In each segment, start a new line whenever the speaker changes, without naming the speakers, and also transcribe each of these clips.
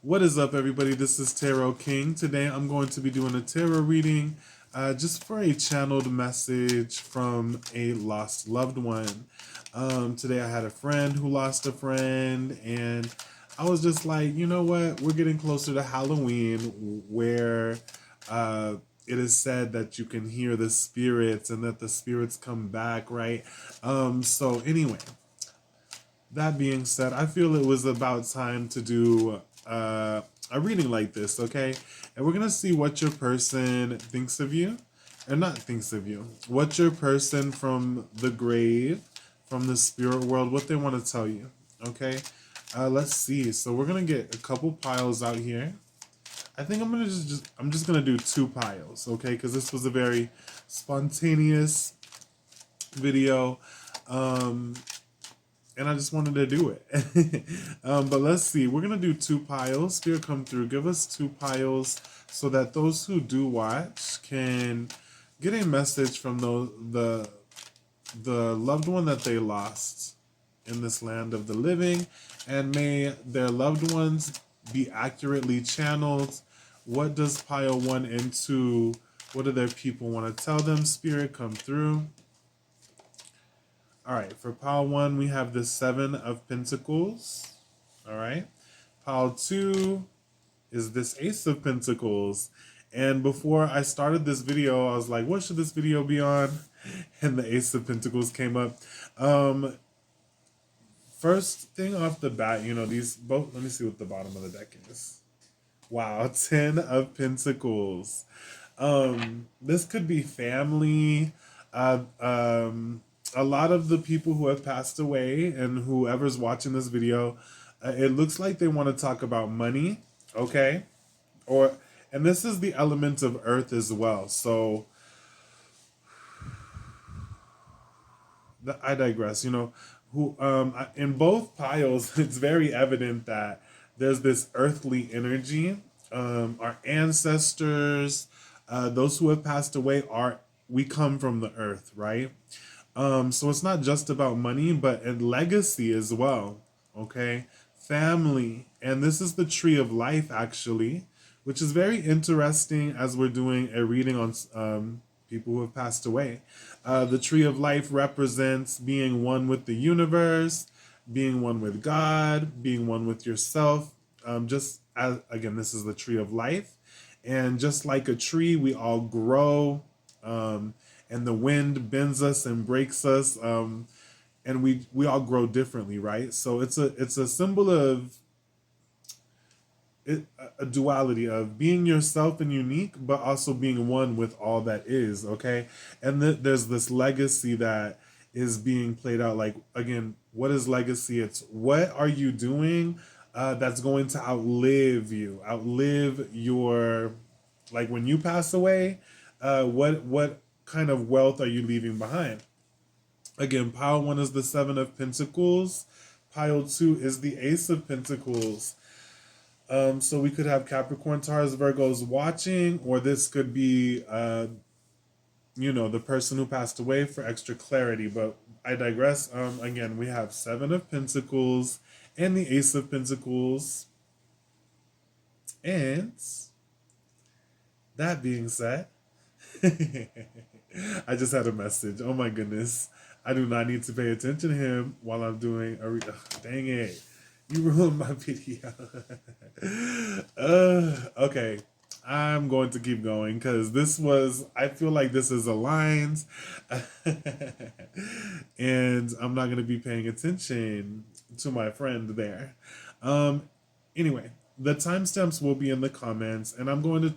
What is up, everybody? This is Tarot King. Today I'm going to be doing a tarot reading just for a channeled message from a lost loved one. Today I had a friend who lost a friend, and I was just like, you know what? We're getting closer to Halloween, where it is said that you can hear the spirits and that the spirits come back, right? So anyway, that being said, I feel it was about time to do a reading like this, okay? And we're going to see what your person thinks of you, or not thinks of you, what your person from the grave, from the spirit world, what they want to tell you, okay? Let's see. So we're going to get a couple piles out here. I think I'm just going to do 2 piles, okay? Because this was a very spontaneous video. And I just wanted to do it. But let's see. We're going to do 2 piles. Spirit, come through. Give us 2 piles so that those who do watch can get a message from the loved one that they lost in this land of the living. And may their loved ones be accurately channeled. What does pile 1 and 2, what do their people want to tell them? Spirit, come through. All right, for pile 1, we have the 7 of Pentacles. All right. Pile 2 is this Ace of Pentacles. And before I started this video, I was like, what should this video be on? And the Ace of Pentacles came up. First thing off the bat, you know, these both, let me see what the bottom of the deck is. Wow, 10 of Pentacles. This could be family, a lot of the people who have passed away and whoever's watching this video, it looks like they want to talk about money, okay? And this is the element of earth as well. So I digress. You know, in both piles, it's very evident that there's this earthly energy. Our ancestors, those who have passed away, we come from the earth, right? So it's not just about money, but legacy as well. Okay, family, and this is the tree of life actually, which is very interesting as we're doing a reading on people who have passed away. The tree of life represents being one with the universe, being one with God, being one with yourself. Just as again, this is the tree of life, and just like a tree, we all grow. And the wind bends us and breaks us, and we all grow differently, right? So it's a symbol of a duality of being yourself and unique, but also being one with all that is, okay? And there's this legacy that is being played out. Like, again, what is legacy? It's what are you doing that's going to outlive your, like when you pass away, what kind of wealth are you leaving behind? Again, pile 1 is the 7 of Pentacles. Pile 2 is the Ace of Pentacles. So we could have Capricorn, Taurus, Virgos watching, or this could be, you know, the person who passed away for extra clarity. But I digress. Again, we have 7 of Pentacles and the Ace of Pentacles. And that being said, I just had a message. Oh my goodness. I do not need to pay attention to him while I'm doing a dang it. You ruined my video. Okay. I'm going to keep going because I feel like this is aligned. And I'm not going to be paying attention to my friend there. Anyway, the timestamps will be in the comments, and I'm going to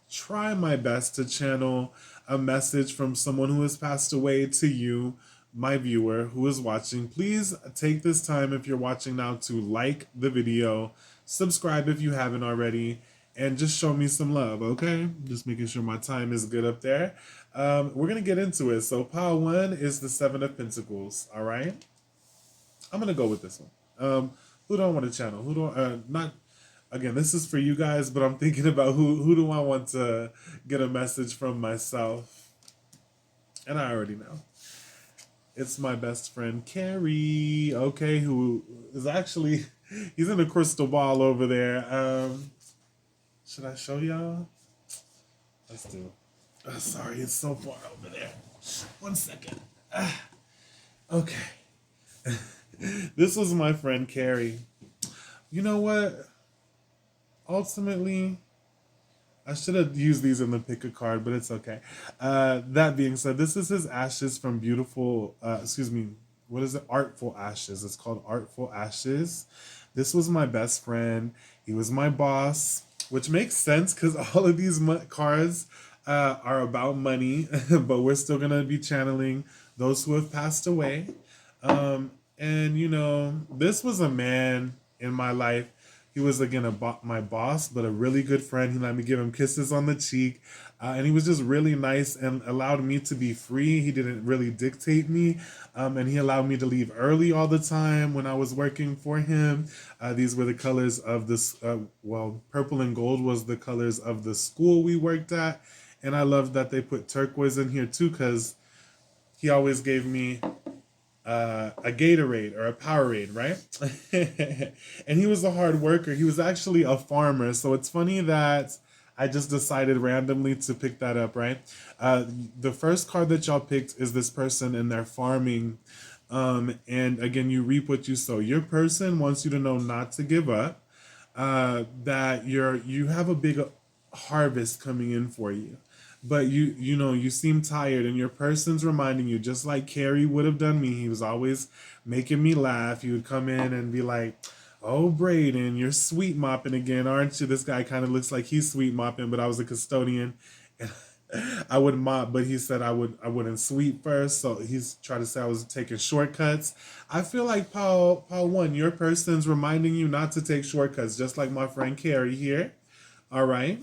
try my best to channel a message from someone who has passed away to you, my viewer who is watching. Please take this time, if you're watching now, to like the video, subscribe if you haven't already, and just show me some love, okay? Just making sure my time is good up there. We're going to get into it. So pile 1 is the 7 of Pentacles, all right? I'm going to go with this one. Who do I want to channel? Who do not... Again, this is for you guys, but I'm thinking about who do I want to get a message from myself. And I already know. It's my best friend, Carrie, okay, who is actually He's in a crystal ball over there. Should I show y'all? Let's do. Sorry, it's so far over there. 1 second. Okay. This was my friend Carrie. You know what? Ultimately, I should have used these in the pick a card, but it's okay. That being said, this is his ashes from beautiful, excuse me, what is it? Artful Ashes. It's called Artful Ashes. This was my best friend. He was my boss, which makes sense because all of these cards are about money, but we're still going to be channeling those who have passed away. And, you know, this was a man in my life. He was, again, my boss, but a really good friend. He let me give him kisses on the cheek. And he was just really nice and allowed me to be free. He didn't really dictate me. And he allowed me to leave early all the time when I was working for him. These were the colors of this, well, purple and gold was the colors of the school we worked at. And I love that they put turquoise in here too, because he always gave me a Gatorade or a Powerade, right? And he was a hard worker. He was actually a farmer. So it's funny that I just decided randomly to pick that up, right? The first card that y'all picked is this person and they're farming. And again, you reap what you sow. Your person wants you to know not to give up, that you have a big harvest coming in for you. But you know, you seem tired and your person's reminding you, just like Carrie would have done me. He was always making me laugh. He would come in and be like, "Oh, Braden, you're sweet mopping again, aren't you?" This guy kind of looks like he's sweet mopping, but I was a custodian and I would mop, but he said I wouldn't sweep first. So he's trying to say I was taking shortcuts. I feel like Paul 1, your person's reminding you not to take shortcuts, just like my friend Carrie here. All right.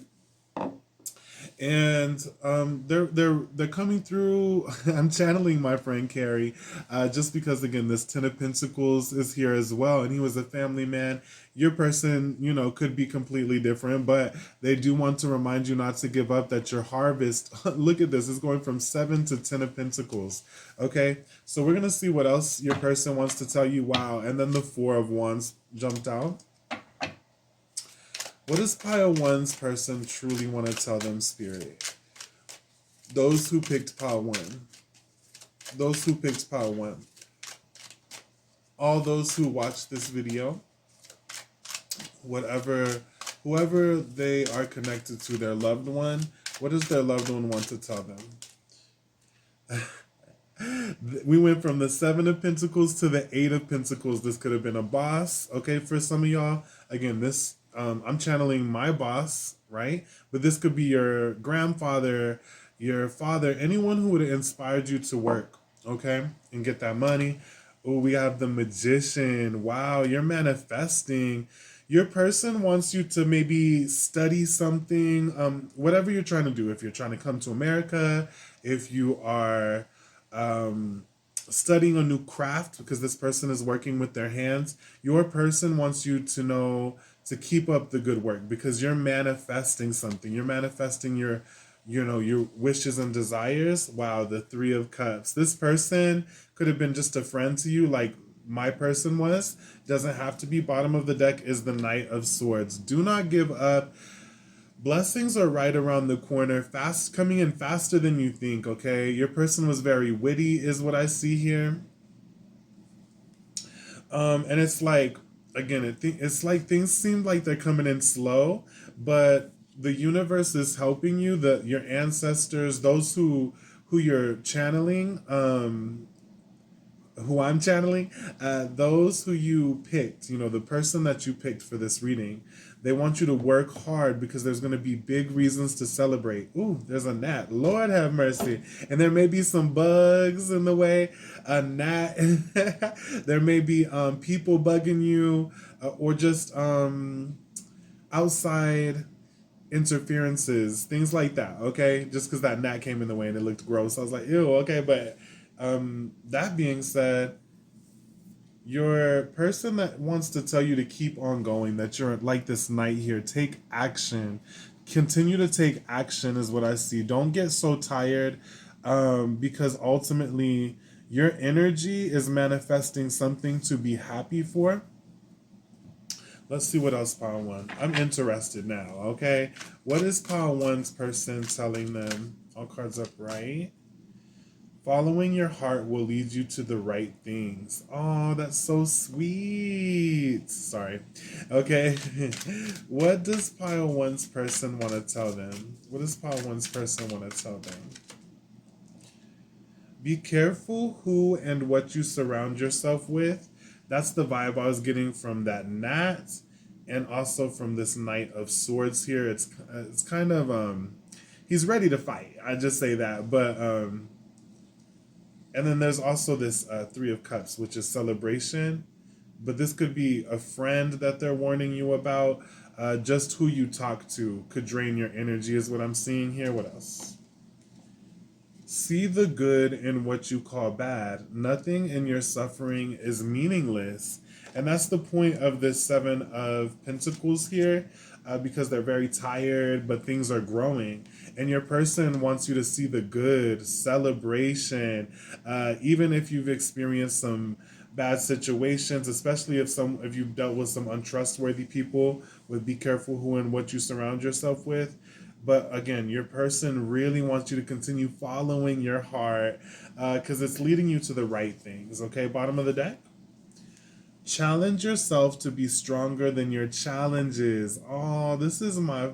And they're coming through. I'm channeling my friend Carrie, just because again this Ten of Pentacles is here as well, and he was a family man. Your person, you know, could be completely different, but they do want to remind you not to give up. That your harvest. Look at this; it's going from 7 to 10 of Pentacles. Okay, so we're gonna see what else your person wants to tell you. Wow, and then the Four of Wands jumped out. What does pile 1's person truly want to tell them, Spirit? Those who picked pile 1. Those who picked pile 1. All those who watched this video. Whoever they are connected to, their loved one. What does their loved one want to tell them? We went from the 7 of Pentacles to the 8 of Pentacles. This could have been a boss. Okay, for some of y'all. Again, this... I'm channeling my boss, right? But this could be your grandfather, your father, anyone who would have inspired you to work, okay? And get that money. Oh, we have the Magician. Wow, you're manifesting. Your person wants you to maybe study something, whatever you're trying to do. If you're trying to come to America, if you are studying a new craft, because this person is working with their hands, your person wants you to know to keep up the good work, because you're manifesting something. You're manifesting your wishes and desires. Wow, the 3 of Cups. This person could have been just a friend to you, like my person was. Doesn't have to be. Bottom of the deck is the Knight of Swords. Do not give up. Blessings are right around the corner, coming in faster than you think, okay? Your person was very witty, is what I see here. And it's like, again, it's like things seem like they're coming in slow, but the universe is helping you. Your ancestors, those who you're channeling, who I'm channeling, those who you picked, you know, the person that you picked for this reading, they want you to work hard because there's going to be big reasons to celebrate. Ooh, there's a gnat. Lord have mercy. And there may be some bugs in the way. A gnat. There may be people bugging you, or just outside interferences, things like that, okay? Just because that gnat came in the way and it looked gross. I was like, ew, okay, but that being said, your person that wants to tell you to keep on going, that you're like this knight here, take action. Continue to take action is what I see. Don't get so tired, because ultimately your energy is manifesting something to be happy for. Let's see what else pile one. I'm interested now, okay? What is pile one's person telling them? All cards up right. Following your heart will lead you to the right things. Oh, that's so sweet. Sorry. Okay. What does pile one's person want to tell them? What does pile one's person want to tell them? Be careful who and what you surround yourself with. That's the vibe I was getting from that gnat, and also from this Knight of Swords here. It's kind of he's ready to fight. I just say that, but and then there's also this Three of Cups, which is celebration. But this could be a friend that they're warning you about. Just who you talk to could drain your energy, is what I'm seeing here. What else? See the good in what you call bad. Nothing in your suffering is meaningless. And that's the point of this Seven of Pentacles here, because they're very tired, but things are growing. And your person wants you to see the good, celebration, even if you've experienced some bad situations, especially if you've dealt with some untrustworthy people, with be careful who and what you surround yourself with. But again, your person really wants you to continue following your heart, because it's leading you to the right things. Okay, bottom of the deck. Challenge yourself to be stronger than your challenges. Oh, this is my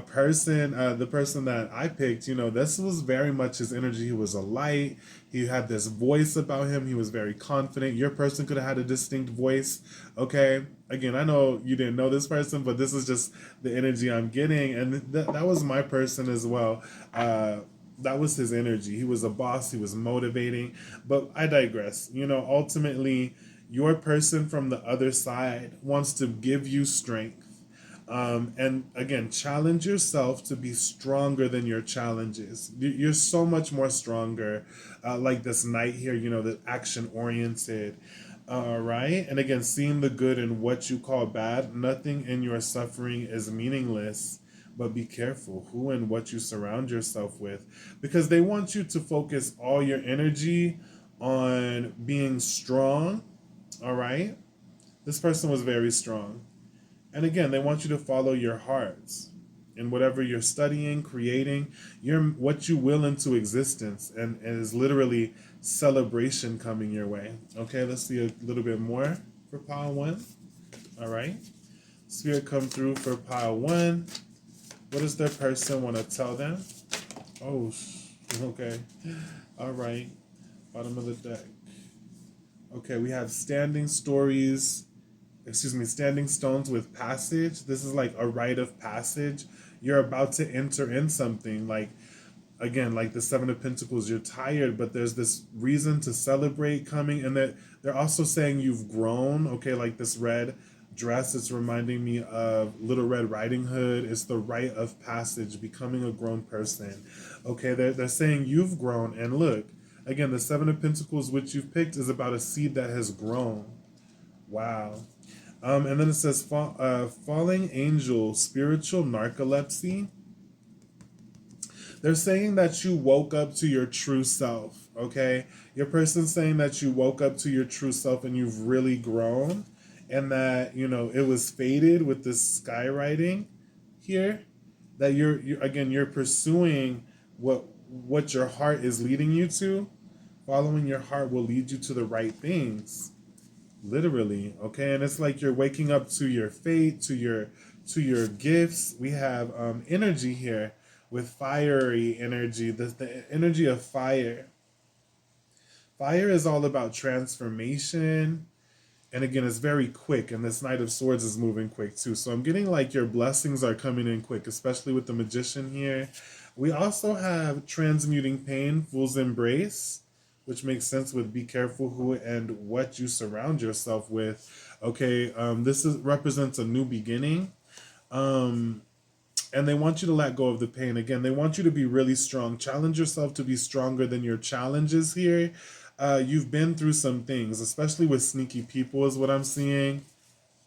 person, the person that I picked. This was very much his energy. He was a light. He had this voice about him. He was very confident. Your person could have had a distinct voice. Okay. Again, I know you didn't know this person, but this is just the energy I'm getting. And that was my person as well. That was his energy. He was a boss. He was motivating. But I digress. Ultimately, your person from the other side wants to give you strength. And again, challenge yourself to be stronger than your challenges. You're so much more stronger, like this knight here, the action oriented. All right. And again, seeing the good in what you call bad, nothing in your suffering is meaningless. But be careful who and what you surround yourself with, because they want you to focus all your energy on being strong. All right. This person was very strong. And again, they want you to follow your hearts in whatever you're studying, creating, what you will into existence, and is literally celebration coming your way. Okay, let's see a little bit more for pile one. All right. Spirit come through for pile one. What does their person want to tell them? Oh, okay. All right. Bottom of the deck. Okay, we have standing stones with passage. This is like a rite of passage. You're about to enter in something. Like, again, like the Seven of Pentacles, you're tired, but there's this reason to celebrate coming. And that they're also saying you've grown. Okay, like this red dress, it's reminding me of Little Red Riding Hood. It's the rite of passage, becoming a grown person. Okay, they're saying you've grown. And look, again, the Seven of Pentacles, which you've picked, is about a seed that has grown. Wow. And then it says, falling angel, spiritual narcolepsy. They're saying that you woke up to your true self, okay? Your person's saying that you woke up to your true self and you've really grown, and that, it was fated with this skywriting here, that you're pursuing what your heart is leading you to. Following your heart will lead you to the right things. Literally, okay? And it's like you're waking up to your fate, to your gifts. We have energy here with fiery energy, the energy of fire. Fire is all about transformation. And again, it's very quick, and this Knight of Swords is moving quick too. So I'm getting like your blessings are coming in quick, especially with the Magician here. We also have transmuting pain, Fool's Embrace, which makes sense with be careful who and what you surround yourself with. Okay, represents a new beginning. And they want you to let go of the pain. Again, they want you to be really strong. Challenge yourself to be stronger than your challenges here. You've been through some things, especially with sneaky people is what I'm seeing.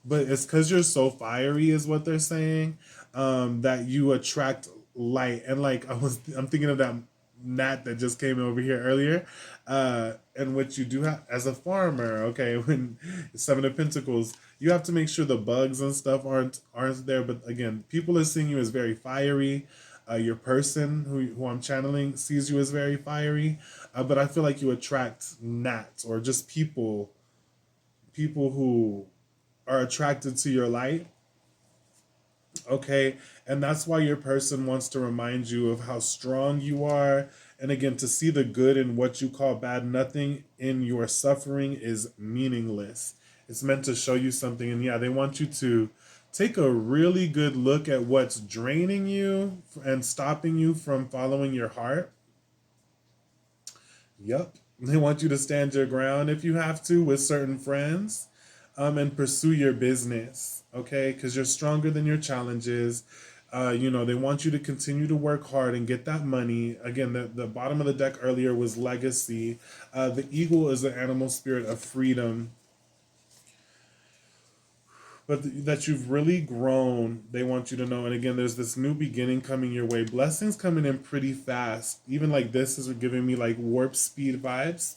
But it's because you're so fiery is what they're saying, that you attract light. And like I'm thinking of that gnat that just came over here earlier, and what you do have as a farmer. Okay, when Seven of Pentacles, You have to make sure the bugs and stuff aren't there. But again, people are seeing you as very fiery. Your person who I'm channeling sees you as very fiery. But I feel like you attract gnats or just people who are attracted to your light. Okay, and that's why your person wants to remind you of how strong you are. And again, to see the good in what you call bad, nothing in your suffering is meaningless. It's meant to show you something. And yeah, they want you to take a really good look at what's draining you and stopping you from following your heart. Yep. They want you to stand your ground if you have to with certain friends, and pursue your business, okay? Because you're stronger than your challenges. They want you to continue to work hard and get that money. Again, the bottom of the deck earlier was legacy. The eagle is the animal spirit of freedom, but that you've really grown, they want you to know. And again, there's this new beginning coming your way. Blessings coming in pretty fast. Even like this is giving me like warp speed vibes.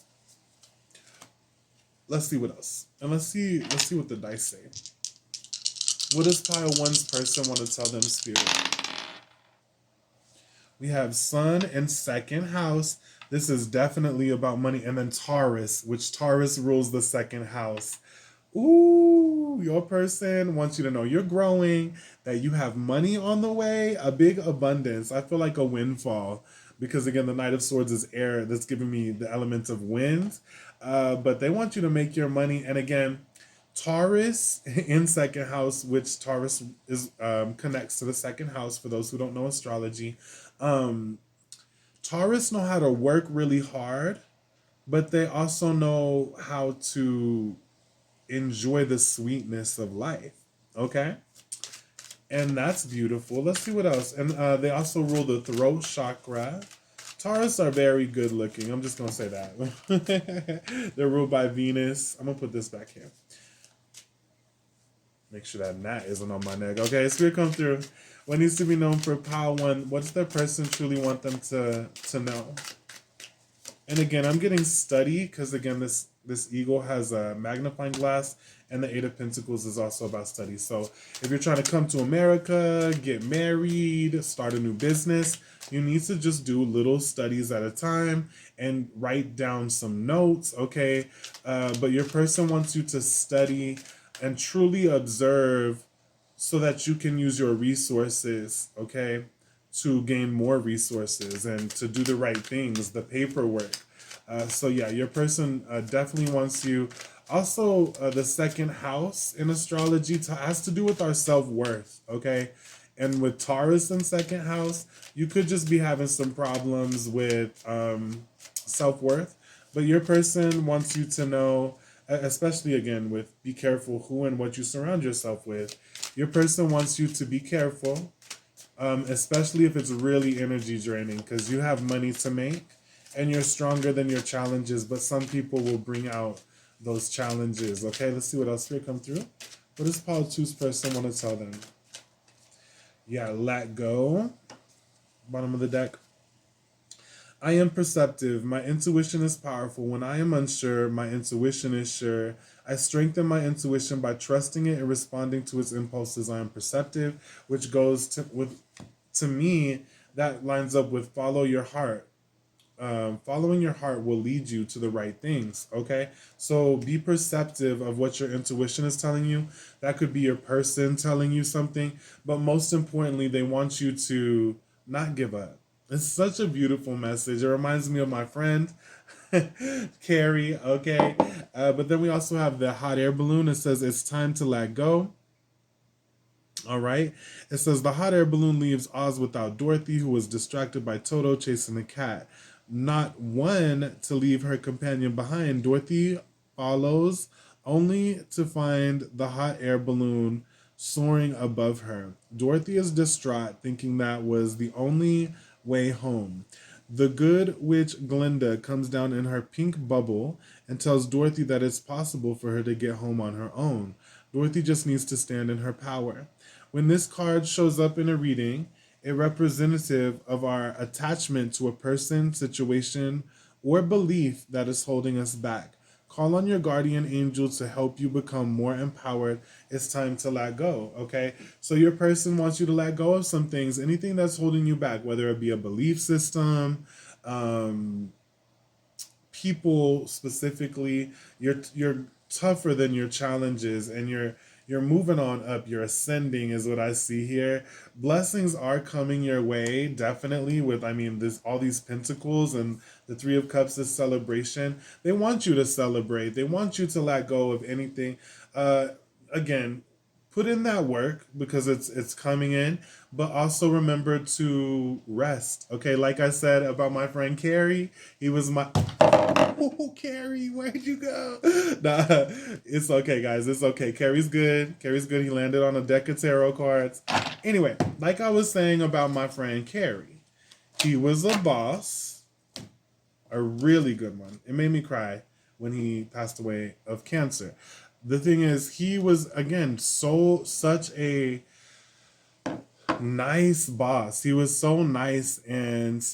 Let's see what else. And let's see what the dice say. What does pile one's person want to tell them, spirit? We have Sun in second house. This is definitely about money. And then Taurus, which Taurus rules the second house. Ooh, your person wants you to know you're growing, that you have money on the way, a big abundance. I feel like a windfall because, again, the Knight of Swords is air. That's giving me the element of wind. But they want you to make your money. And again, Taurus in second house, which Taurus is connects to the second house for those who don't know astrology. Taurus know how to work really hard, but they also know how to enjoy the sweetness of life. Okay? And that's beautiful. Let's see what else. And they also rule the throat chakra. Taurus are very good looking. I'm just going to say that. They're ruled by Venus. I'm going to put this back here. Make sure that gnat isn't on my neck. Okay, Spirit come through. What needs to be known for pile one? What does their person truly want them to know? And again, I'm getting study because, again, this eagle has a magnifying glass, and the Eight of Pentacles is also about study. So if you're trying to come to America, get married, start a new business, you need to just do little studies at a time and write down some notes, okay? But your person wants you to study and truly observe so that you can use your resources, okay, to gain more resources and to do the right things, the paperwork. So yeah, your person definitely wants you. Also, the second house in astrology has to do with our self-worth, okay? And with Taurus in second house, you could just be having some problems with self-worth. But your person wants you to know, especially again with be careful who and what you surround yourself with. Your person wants you to be careful, especially if it's really energy draining, because you have money to make and you're stronger than your challenges, but some people will bring out those challenges. Okay, let's see what else here come through. What does Paul 2's person want to tell them? Yeah, let go. Bottom of the deck. I am perceptive. My intuition is powerful. When I am unsure, my intuition is sure. I strengthen my intuition by trusting it and responding to its impulses. I am perceptive, which goes to me, that lines up with follow your heart. Following your heart will lead you to the right things, okay? So be perceptive of what your intuition is telling you. That could be your person telling you something, but most importantly, they want you to not give up. It's such a beautiful message. It reminds me of my friend, Carrie, okay? But then we also have the hot air balloon. It says it's time to let go. All right. It says the hot air balloon leaves Oz without Dorothy, who was distracted by Toto chasing the cat. Not one to leave her companion behind. Dorothy follows only to find the hot air balloon soaring above her. Dorothy is distraught, thinking that was the only way home. The good witch Glinda comes down in her pink bubble and tells Dorothy that it's possible for her to get home on her own. Dorothy just needs to stand in her power. When this card shows up in a reading, a representative of our attachment to a person, situation, or belief that is holding us back. Call on your guardian angel to help you become more empowered. It's time to let go, okay? So your person wants you to let go of some things, anything that's holding you back, whether it be a belief system, um, people specifically. You're tougher than your challenges, and you're moving on up. You're ascending is what I see here. Blessings are coming your way, definitely, with, I mean, this, all these pentacles and the Three of Cups, this celebration. They want you to celebrate. They want you to let go of anything. Again, put in that work because it's coming in, but also remember to rest. Okay, like I said about my friend Carrie, he was my oh, Carrie, where'd you go? Nah, it's okay, guys. It's okay. Carrie's good. Carrie's good. He landed on a deck of tarot cards. Anyway, like I was saying about my friend Carrie, he was a boss, a really good one. It made me cry when he passed away of cancer. The thing is, he was, again, such a nice boss. He was so nice and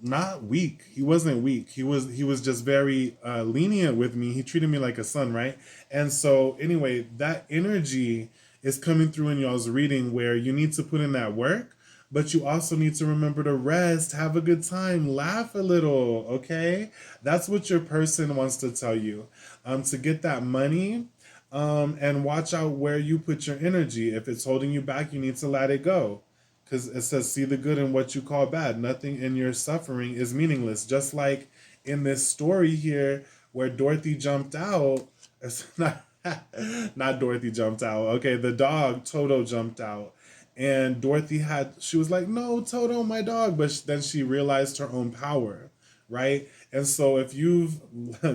not weak. He wasn't weak. He was just very lenient with me. He treated me like a son, right? And so anyway, that energy is coming through in y'all's reading where you need to put in that work, but you also need to remember to rest, have a good time, laugh a little, okay? That's what your person wants to tell you. To get that money, and watch out where you put your energy. If it's holding you back, you need to let it go. Because it says, see the good in what you call bad. Nothing in your suffering is meaningless. Just like in this story here where Dorothy jumped out. It's not Dorothy jumped out. Okay, the dog, Toto, jumped out. And Dorothy she was like, no, Toto, my dog. But then she realized her own power, right? And so if you've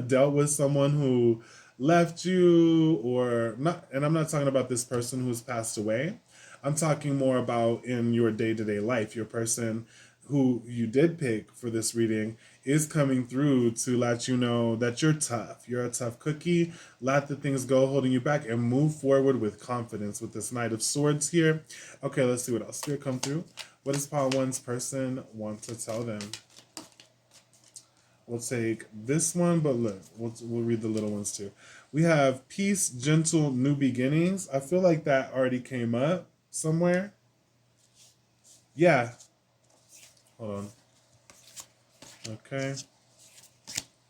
dealt with someone who left you or not, and I'm not talking about this person who's passed away, I'm talking more about in your day-to-day life. Your person who you did pick for this reading is coming through to let you know that you're tough. You're a tough cookie. Let the things go holding you back and move forward with confidence with this Knight of Swords here. Okay, let's see what else. Spirit, come through. What does Pile 1's person want to tell them? We'll take this one, but look, we'll read the little ones too. We have peace, gentle, new beginnings. I feel like that already came up somewhere. Yeah. Hold on. Okay.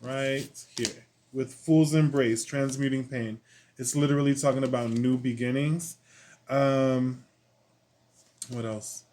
Right here. With Fool's Embrace, transmuting pain. It's literally talking about new beginnings. What else?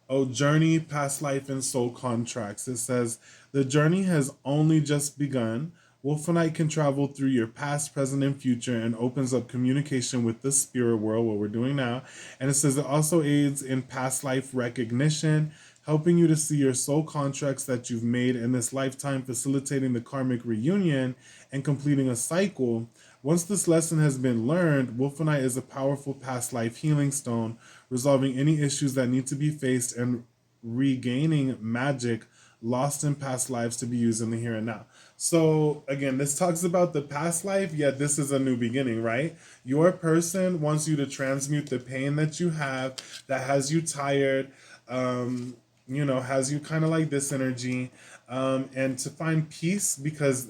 Oh, journey, past life, and soul contracts. It says, the journey has only just begun. Wolfenite can travel through your past, present, and future and opens up communication with the spirit world, what we're doing now. And it says it also aids in past life recognition, helping you to see your soul contracts that you've made in this lifetime, facilitating the karmic reunion and completing a cycle. Once this lesson has been learned, Wolfenite is a powerful past life healing stone, resolving any issues that need to be faced and regaining magic lost in past lives to be used in the here and now. So again, this talks about the past life, yet this is a new beginning, right? Your person wants you to transmute the pain that you have that has you tired, has you kind of like this energy, and to find peace because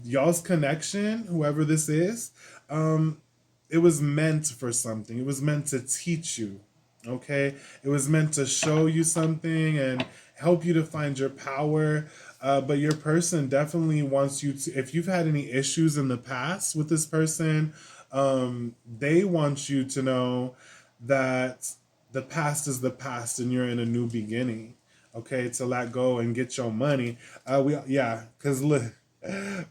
y'all's connection, whoever this is, it was meant for something. It was meant to teach you, okay? It was meant to show you something and help you to find your power. But your person definitely wants you to, if you've had any issues in the past with this person, they want you to know that the past is the past and you're in a new beginning, okay? To let go and get your money. Because look,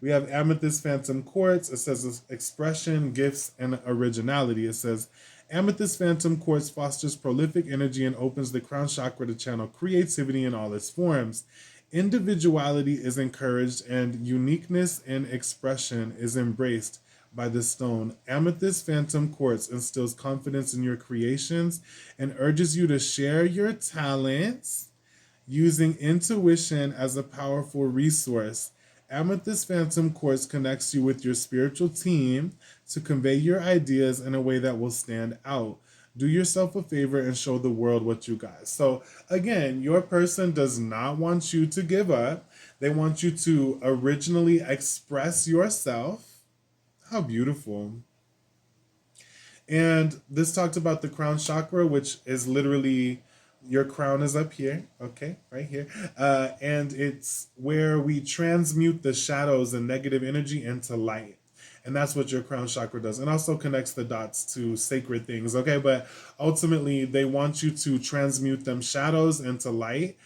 we have Amethyst Phantom Quartz. It says expression, gifts, and originality. It says Amethyst Phantom Quartz fosters prolific energy and opens the crown chakra to channel creativity in all its forms. Individuality is encouraged and uniqueness in expression is embraced by the stone. Amethyst Phantom Quartz instills confidence in your creations and urges you to share your talents using intuition as a powerful resource. Amethyst Phantom Quartz connects you with your spiritual team to convey your ideas in a way that will stand out. Do yourself a favor and show the world what you got. So again, your person does not want you to give up. They want you to originally express yourself. How beautiful. And this talked about the crown chakra, which is literally your crown is up here, okay, right here. And it's where we transmute the shadows and negative energy into light. And that's what your crown chakra does. And also connects the dots to sacred things, okay? But ultimately, they want you to transmute them shadows into light.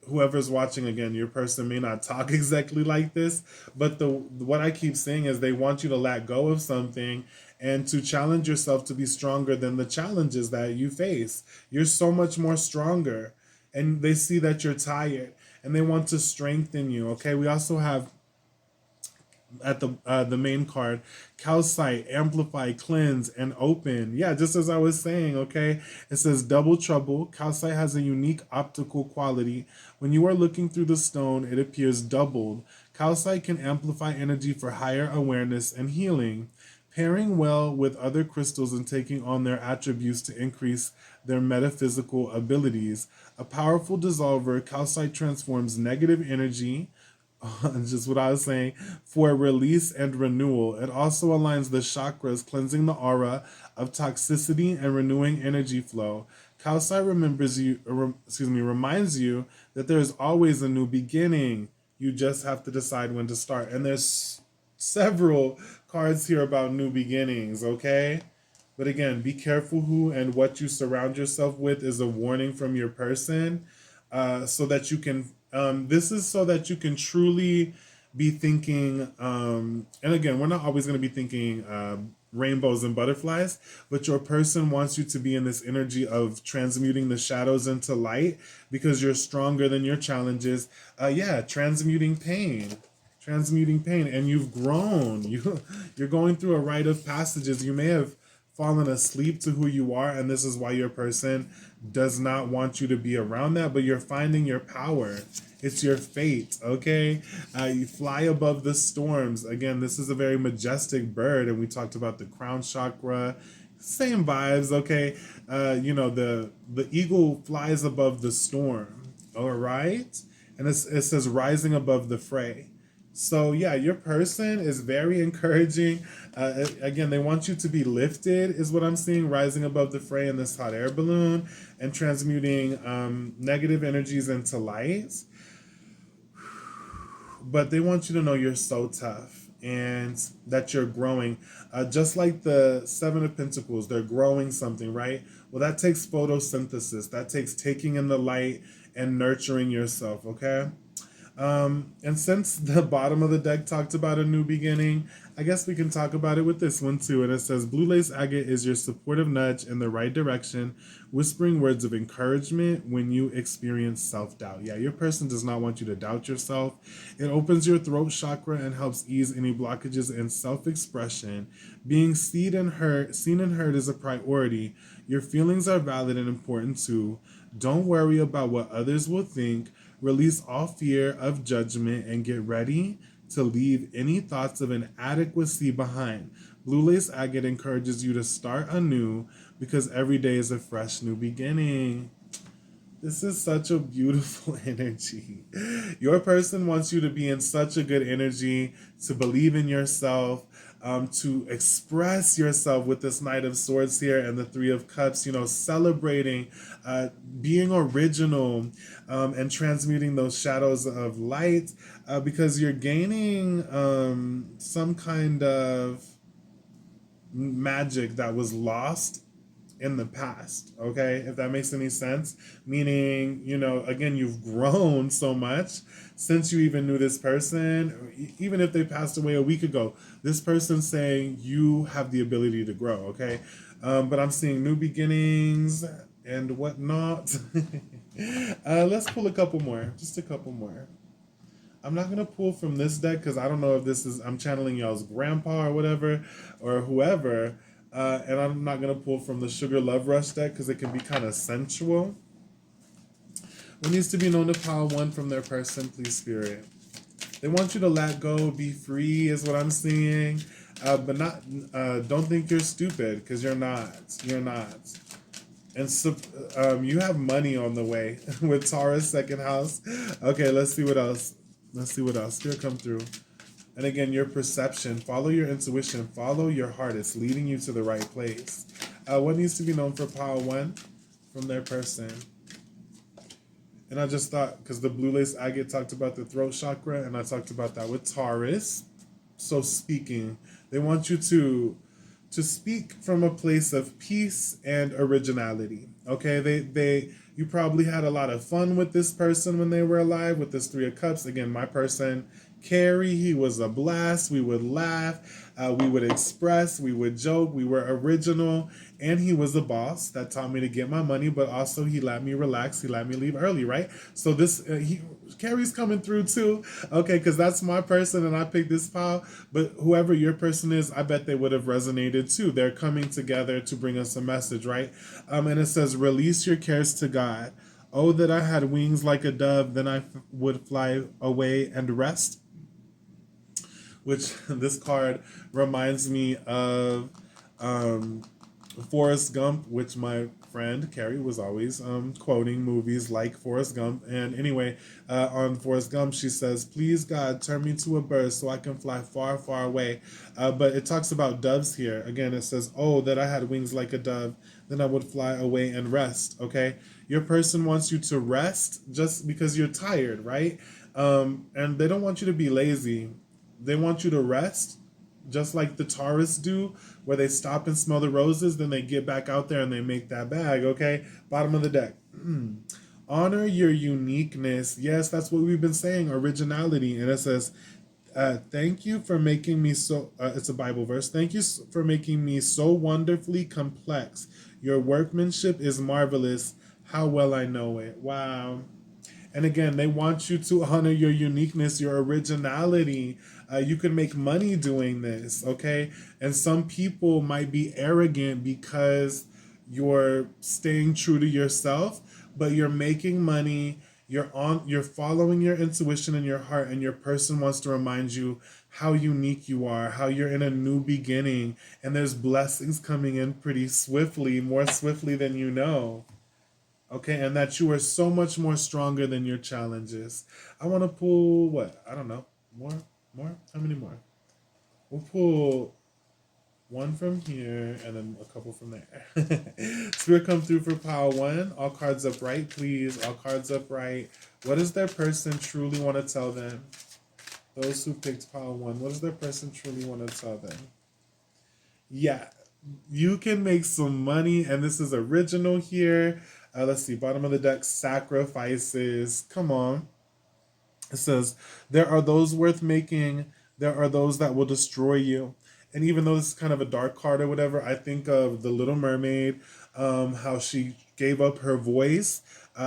Whoever's watching, again, your person may not talk exactly like this, but what I keep saying is they want you to let go of something and to challenge yourself to be stronger than the challenges that you face. You're so much more stronger, and they see that you're tired and they want to strengthen you. Okay, we also have at the main card, calcite, amplify, cleanse, and open. Yeah, just as I was saying, okay? It says double trouble. Calcite has a unique optical quality. When you are looking through the stone, it appears doubled. Calcite can amplify energy for higher awareness and healing, pairing well with other crystals and taking on their attributes to increase their metaphysical abilities. A powerful dissolver, calcite transforms negative energy, just what I was saying, for release and renewal. It also aligns the chakras, cleansing the aura of toxicity and renewing energy flow. Calcite reminds you that there is always a new beginning. You just have to decide when to start. And there's several cards here about new beginnings, okay? But again, be careful who and what you surround yourself with is a warning from your person, so that you can, this is so that you can truly be thinking, and again, we're not always going to be thinking rainbows and butterflies, but your person wants you to be in this energy of transmuting the shadows into light because you're stronger than your challenges. Yeah, transmuting pain, and you've grown. You're going through a rite of passages. You may have fallen asleep to who you are, and this is why your person does not want you to be around that, but you're finding your power. It's your fate, okay? You fly above the storms. Again, this is a very majestic bird, and we talked about the crown chakra. Same vibes, okay? The eagle flies above the storm, all right? And it says rising above the fray. So yeah, your person is very encouraging. Again, they want you to be lifted, is what I'm seeing, rising above the fray in this hot air balloon and transmuting negative energies into light. But they want you to know you're so tough and that you're growing. Just like the Seven of Pentacles, they're growing something, right? Well, that takes photosynthesis. That takes taking in the light and nurturing yourself, okay? And since the bottom of the deck talked about a new beginning, I guess we can talk about it with this one too. And it says, Blue Lace Agate is your supportive nudge in the right direction, whispering words of encouragement when you experience self-doubt. Yeah, your person does not want you to doubt yourself. It opens your throat chakra and helps ease any blockages in self-expression. Being seen and heard is a priority. Your feelings are valid and important too. Don't worry about what others will think. Release all fear of judgment and get ready to leave any thoughts of inadequacy behind. Blue Lace Agate encourages you to start anew because every day is a fresh new beginning. This is such a beautiful energy. Your person wants you to be in such a good energy, to believe in yourself, to express yourself with this Knight of Swords here and the Three of Cups, celebrating, being original, and transmuting those shadows of light, because you're gaining some kind of magic that was lost in the past, okay? If that makes any sense. Meaning, again, you've grown so much since you even knew this person. Even if they passed away a week ago, this person's saying you have the ability to grow, okay? But I'm seeing new beginnings and whatnot. Let's pull a couple more, just a couple more. I'm not gonna pull from this deck because I don't know if I'm channeling y'all's grandpa or whatever, or whoever. And I'm not going to pull from the Sugar Love Rush deck because it can be kind of sensual. What needs to be known to pile one from their person, please, Spirit? They want you to let go, be free, is what I'm seeing. But not. Don't think you're stupid, because you're not. You're not. And so, you have money on the way with Taurus, second house. Okay, let's see what else. Let's see what else. Here, come through. And again, your perception. Follow your intuition. Follow your heart. It's leading you to the right place. What needs to be known for pile one from their person? And I just thought, because the blue lace agate talked about the throat chakra, and I talked about that with Taurus. So speaking, they want you to speak from a place of peace and originality. Okay, you probably had a lot of fun with this person when they were alive, with this Three of Cups. Again, my person, Carrie, he was a blast. We would laugh, we would express, we would joke, we were original, and he was a boss that taught me to get my money, but also he let me relax, he let me leave early, right? So Carrie's coming through too, okay, because that's my person and I picked this pile, but whoever your person is, I bet they would have resonated too. They're coming together to bring us a message, right? And it says, release your cares to God. Oh, that I had wings like a dove, then I would fly away and rest. Which this card reminds me of Forrest Gump, which my friend Carrie was always quoting movies like Forrest Gump. And anyway, on Forrest Gump, she says, please God, turn me to a bird so I can fly far, far away. But it talks about doves here. Again, it says, oh, that I had wings like a dove, then I would fly away and rest. Okay. Your person wants you to rest just because you're tired, right? And they don't want you to be lazy. They want you to rest, just like the Taurus do, where they stop and smell the roses, then they get back out there and they make that bag, okay? Bottom of the deck. Honor your uniqueness. Yes, that's what we've been saying, originality. And it says, thank you for making me so, it's a Bible verse. Thank you for making me so wonderfully complex. Your workmanship is marvelous. How well I know it. Wow. And again, they want you to honor your uniqueness, your originality. You can make money doing this, okay? And some people might be arrogant because you're staying true to yourself, but you're making money. You're following your intuition and your heart, and your person wants to remind you how unique you are, how you're in a new beginning, and there's blessings coming in pretty swiftly, more swiftly than you know. Okay, and that you are so much more stronger than your challenges. I want to pull what? I don't know. More? How many more? We'll pull one from here and then a couple from there. Spirit come through for pile one. All cards upright, please. All cards upright. What does their person truly want to tell them? Those who picked pile one, what does their person truly want to tell them? Yeah, you can make some money, and this is original here. Let's see, bottom of the deck, sacrifices. Come on. It says, there are those worth making, there are those that will destroy you. And even though this is kind of a dark card or whatever, I think of the Little Mermaid, how she gave up her voice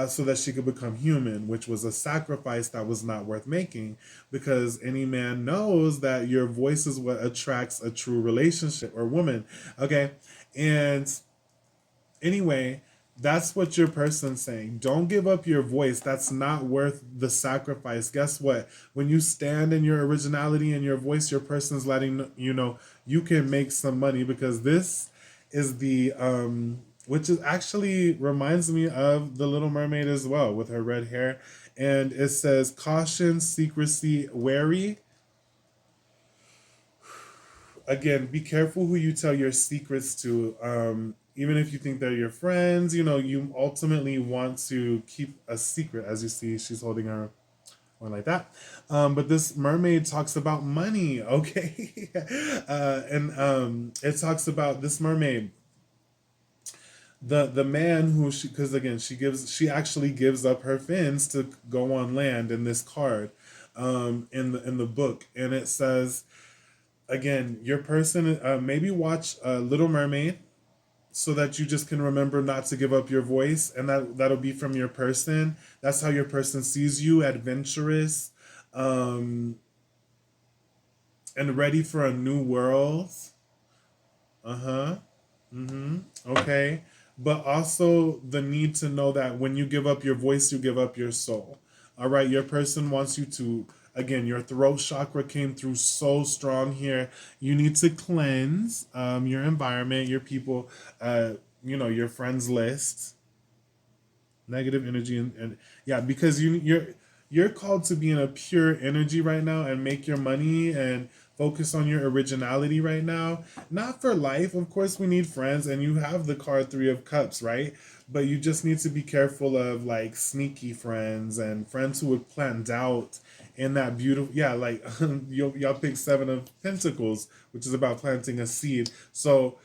so that she could become human, which was a sacrifice that was not worth making, because any man knows that your voice is what attracts a true relationship or woman. Okay. And anyway, that's what your person's saying. Don't give up your voice. That's not worth the sacrifice. Guess what? When you stand in your originality and your voice, your person's letting you know you can make some money, because this is the which is actually reminds me of the Little Mermaid as well, with her red hair. And it says caution, secrecy, wary. Again, be careful who you tell your secrets to. Even if you think they're your friends, you ultimately want to keep a secret. As you see, she's holding her one like that. But this mermaid talks about money, okay? And it talks about this mermaid, the man who she, because again, she actually gives up her fins to go on land in this card, in the book. And it says, again, your person, maybe watch Little Mermaid, so that you just can remember not to give up your voice, and that'll be from your person. That's how your person sees you: adventurous, and ready for a new world. Uh-huh. Mm-hmm. Okay. But also the need to know that when you give up your voice, you give up your soul. All right. Your person wants you to, again, your throat chakra came through so strong here. You need to cleanse your environment, your people, your friends list, negative energy, and yeah, because you're you're called to be in a pure energy right now and make your money and focus on your originality right now. Not for life. Of course, we need friends, and you have the card Three of Cups, right? But you just need to be careful of like sneaky friends and friends who would plant doubt in that beautiful, yeah, like y'all pick Seven of Pentacles, which is about planting a seed. So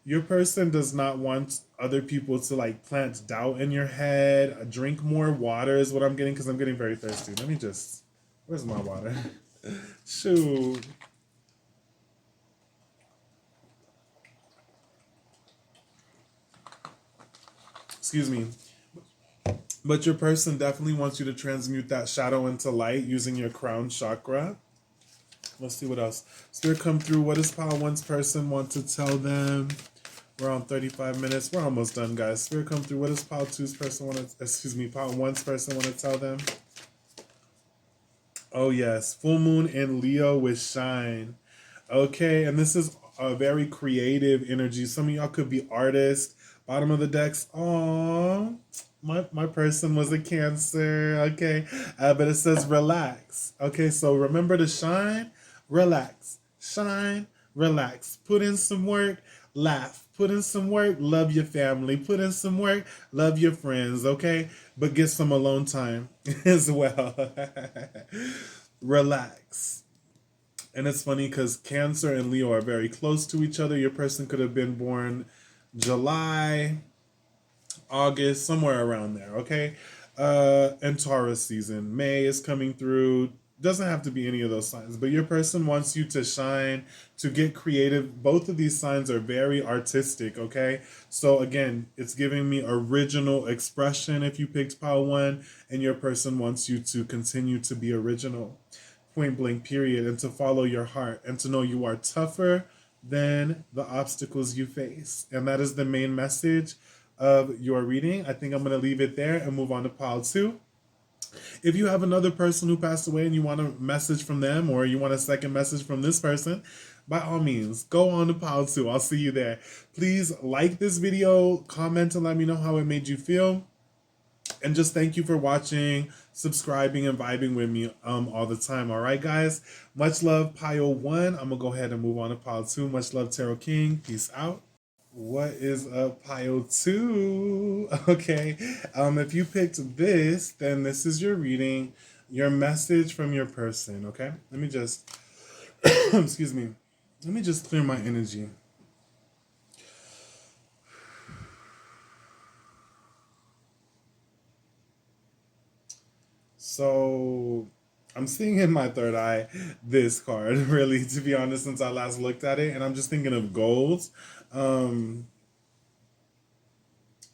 your person does not want other people to like plant doubt in your head. Drink more water is what I'm getting, because I'm getting very thirsty. Let me just, where's my water? Shoot. Excuse me. But your person definitely wants you to transmute that shadow into light using your crown chakra. Let's see what else. Spirit, come through. What does Pile 1's person want to tell them? We're on 35 minutes. We're almost done, guys. Spirit, come through. What does Pile 2's person want to, excuse me, Pile 1's person want to tell them? Oh, yes. Full moon in Leo with shine. Okay, and this is a very creative energy. Some of y'all could be artists. Bottom of the decks. Oh, my person was a Cancer. Okay, but it says relax. Okay, so remember to shine, relax, shine, relax. Put in some work, laugh. Put in some work, love your family. Put in some work, love your friends. Okay, but get some alone time as well. Relax. And it's funny because Cancer and Leo are very close to each other. Your person could have been born July, August, somewhere around there, okay? And Taurus season. May is coming through. Doesn't have to be any of those signs, but your person wants you to shine, to get creative. Both of these signs are very artistic, okay? So again, it's giving me original expression if you picked Pile 1, and your person wants you to continue to be original. Point blank period, and to follow your heart, and to know you are tougher than the obstacles you face. And that is the main message of your reading. I think I'm going to leave it there and move on to Pile 2. If you have another person who passed away and you want a message from them, or you want a second message from this person, by all means, go on to Pile 2. I'll see you there. Please like this video, comment, and let me know how it made you feel. And just thank you for watching, subscribing, and vibing with me all the time. All right, guys? Much love, Pile 1. I'm going to go ahead and move on to Pile 2. Much love, Tarot King. Peace out. What is up, Pile 2? Okay. If you picked this, then this is your reading, your message from your person, okay? Let me just, excuse me. Let me just clear my energy. So I'm seeing in my third eye this card, really, to be honest, since I last looked at it. And I'm just thinking of gold,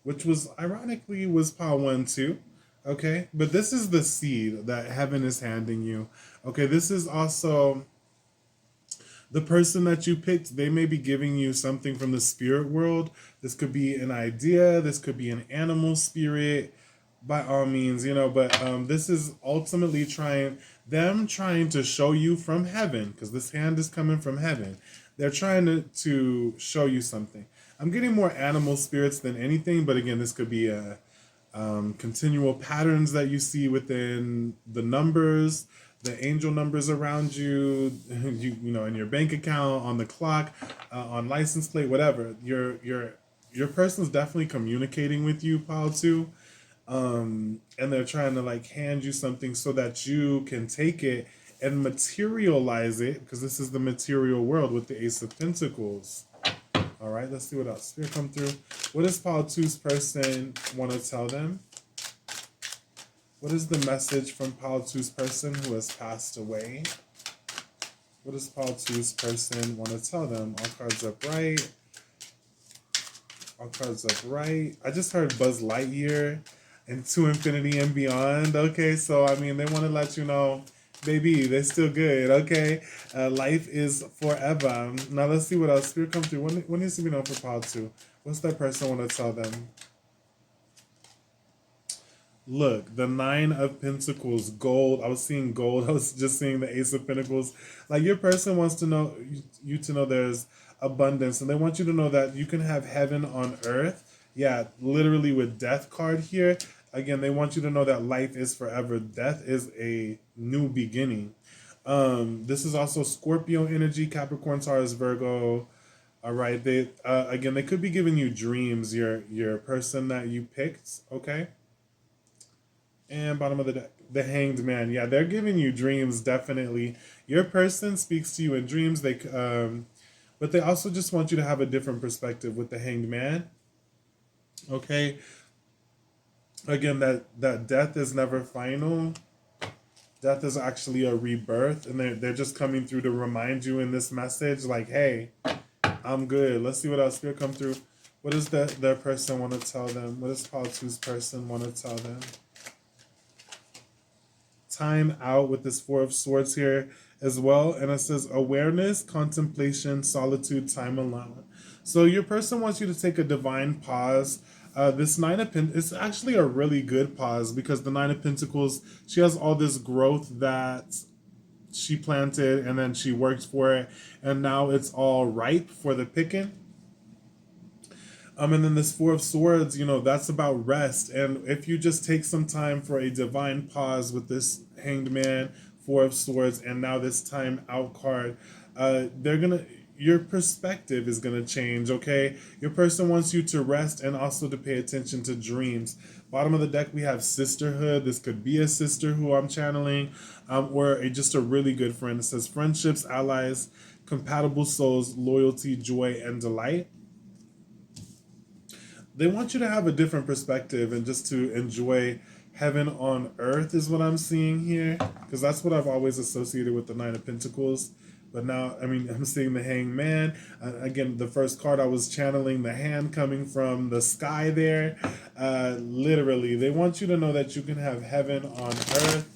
which was, ironically, was Pile 1 too. Okay, but this is the seed that heaven is handing you. Okay, this is also the person that you picked. They may be giving you something from the spirit world. This could be an idea. This could be an animal spirit, by all means, but this is ultimately trying to show you from heaven, because this hand is coming from heaven. They're trying to show you something. I'm getting more animal spirits than anything, but again, this could be a continual patterns that you see within the numbers, the angel numbers around you, in your bank account, on the clock, on license plate, whatever. Your person's definitely communicating with you, Pile 2. And they're trying to like hand you something so that you can take it and materialize it, because this is the material world with the Ace of Pentacles. All right, let's see what else. Spirit, come through. What does Pile 2's person want to tell them? What is the message from Pile 2's person who has passed away? What does Pile 2's person want to tell them? All cards upright. All cards upright. I just heard Buzz Lightyear and To Infinity and Beyond. Okay, so I mean, they want to let you know, baby, they're still good. Okay, life is forever. Now let's see what else. Spirit, come through. What needs to be known for Pile 2? What's that person want to tell them? Look, the Nine of Pentacles, gold. I was seeing gold. I was just seeing the Ace of Pentacles. Like, your person wants to know you to know there's abundance, and they want you to know that you can have heaven on earth. Yeah, literally with Death card here. Again, they want you to know that life is forever. Death is a new beginning. This is also Scorpio energy, Capricorn, Taurus, Virgo. All right. They again, they could be giving you dreams. Your person that you picked. Okay. And bottom of the deck, the Hanged Man. Yeah, they're giving you dreams. Definitely, your person speaks to you in dreams. But they also just want you to have a different perspective with the Hanged Man. Okay. Again, that death is never final. Death is actually a rebirth, and they're just coming through to remind you in this message, like, hey, I'm good. Let's see what else will come through. What does their person want to tell them? What does Paul 2's person want to tell them? Time out with this Four of Swords here as well. And it says awareness, contemplation, solitude, time alone. So your person wants you to take a divine pause. This Nine of Pentacles is actually a really good pause because the Nine of Pentacles, she has all this growth that she planted and then she worked for it. And now it's all ripe for the picking. And then this Four of Swords, that's about rest. And if you just take some time for a divine pause with this Hanged Man, Four of Swords, and now this time out card, your perspective is gonna change, okay? Your person wants you to rest and also to pay attention to dreams. Bottom of the deck, we have sisterhood. This could be a sister who I'm channeling, or just a really good friend. It says friendships, allies, compatible souls, loyalty, joy, and delight. They want you to have a different perspective and just to enjoy heaven on earth is what I'm seeing here, because that's what I've always associated with the Nine of Pentacles. But now, I'm seeing the Hanged Man. Again, the first card I was channeling the hand coming from the sky there. Literally, they want you to know that you can have heaven on earth.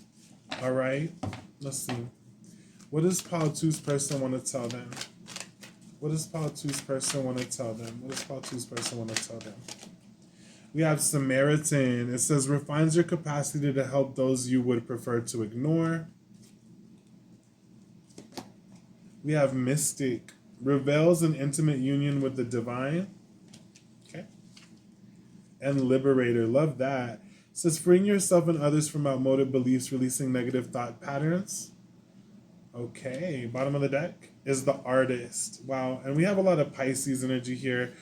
All right, let's see. What does Paul 2's person want to tell them? What does Paul 2's person want to tell them? What does Paul 2's person want to tell them? We have Samaritan. It says, refines your capacity to help those you would prefer to ignore. We have Mystic. Reveals an intimate union with the divine. Okay. And Liberator. Love that. It says, freeing yourself and others from outmoded beliefs, releasing negative thought patterns. Okay, bottom of the deck is the Artist. Wow, and we have a lot of Pisces energy here,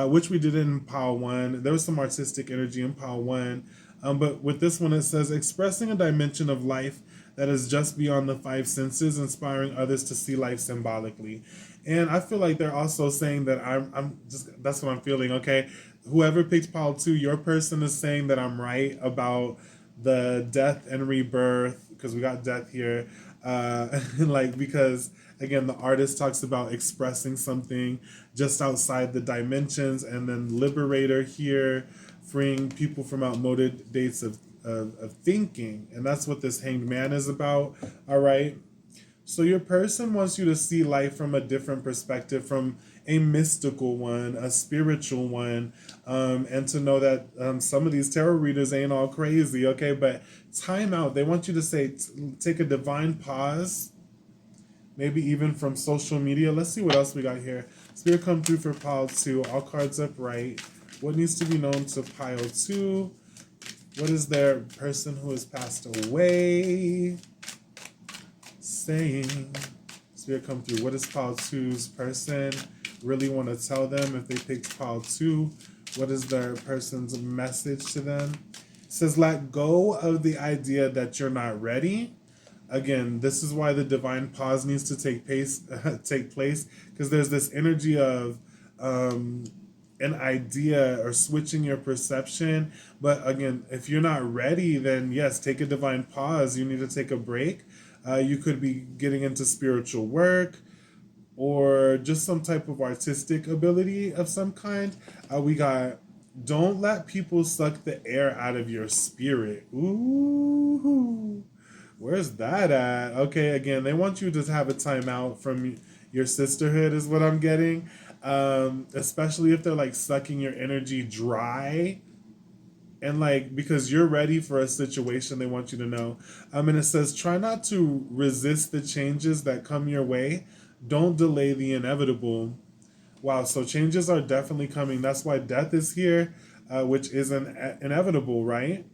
which we did in pile 1. There was some artistic energy in pile 1, but with this one it says, expressing a dimension of life that is just beyond the 5 senses, inspiring others to see life symbolically. And I feel like they're also saying that I'm just, that's what I'm feeling, okay? Whoever picked pile 2, your person is saying that I'm right about the death and rebirth, because we got death here. Because again, the Artist talks about expressing something just outside the dimensions, and then Liberator here, freeing people from outmoded dates of thinking. And that's what this Hanged Man is about. All right. So your person wants you to see life from a different perspective, from a mystical one, a spiritual one, and to know that some of these tarot readers ain't all crazy, okay? But time out. They want you to say, take a divine pause, maybe even from social media. Let's see what else we got here. Spirit come through for pile 2. All cards upright. What needs to be known to pile 2? What is their person who has passed away saying? Spirit come through. What is pile 2's person really want to tell them if they picked pile 2? What is their person's message to them? It says, let go of the idea that you're not ready. Again, this is why the divine pause needs to take place, because there's this energy of an idea or switching your perception. But again, if you're not ready, then yes, take a divine pause. You need to take a break. You could be getting into spiritual work or just some type of artistic ability of some kind. We got, don't let people suck the air out of your spirit. Ooh, where's that at? Okay, again, they want you to have a timeout from your sisterhood is what I'm getting. Especially if they're like sucking your energy dry. And because you're ready for a situation, they want you to know. And it says, try not to resist the changes that come your way. Don't delay the inevitable. Wow, so changes are definitely coming. That's why death is here, which is inevitable, right?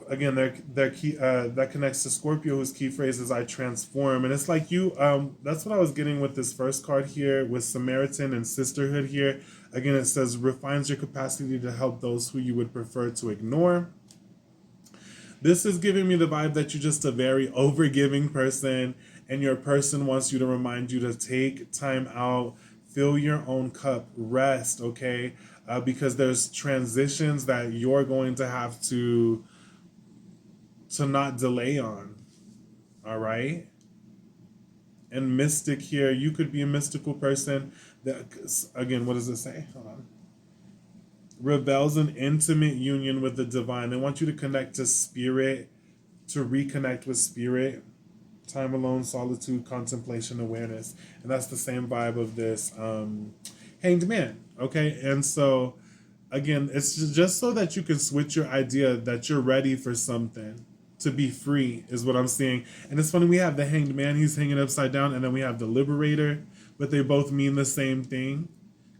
again, their key that connects to Scorpio, whose key phrase is "I transform," and it's like you. That's what I was getting with this first card here, with Samaritan and sisterhood here. Again, it says refines your capacity to help those who you would prefer to ignore. This is giving me the vibe that you're just a very overgiving person, and your person wants you to remind you to take time out, fill your own cup, rest, okay? Because there's transitions that you're going to have to not delay on, all right? And mystic here, you could be a mystical person that, again, what does it say? Hold on. Rebels an intimate union with the divine. They want you to connect to spirit, to reconnect with spirit. Time alone, solitude, contemplation, awareness. And that's the same vibe of this hanged man, okay? And so, again, it's just so that you can switch your idea that you're ready for something, to be free, is what I'm seeing. And it's funny, we have the hanged man, he's hanging upside down, and then we have the liberator, but they both mean the same thing.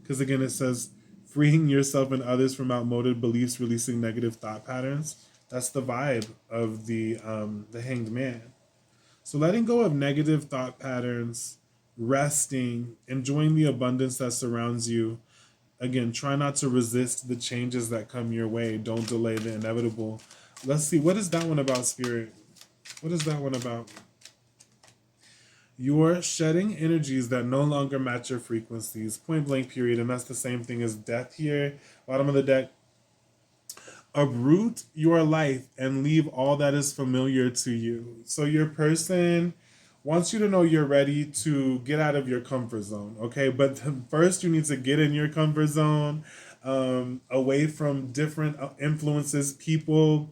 Because again, it says, freeing yourself and others from outmoded beliefs, releasing negative thought patterns. That's the vibe of the hanged man. So letting go of negative thought patterns, resting, enjoying the abundance that surrounds you. Again, try not to resist the changes that come your way. Don't delay the inevitable. Let's see. What is that one about, Spirit? What is that one about? You're shedding energies that no longer match your frequencies. Point blank, period. And that's the same thing as death here. Bottom of the deck. Uproot your life and leave all that is familiar to you. So your person wants you to know you're ready to get out of your comfort zone, okay? But first you need to get in your comfort zone, away from different influences, people,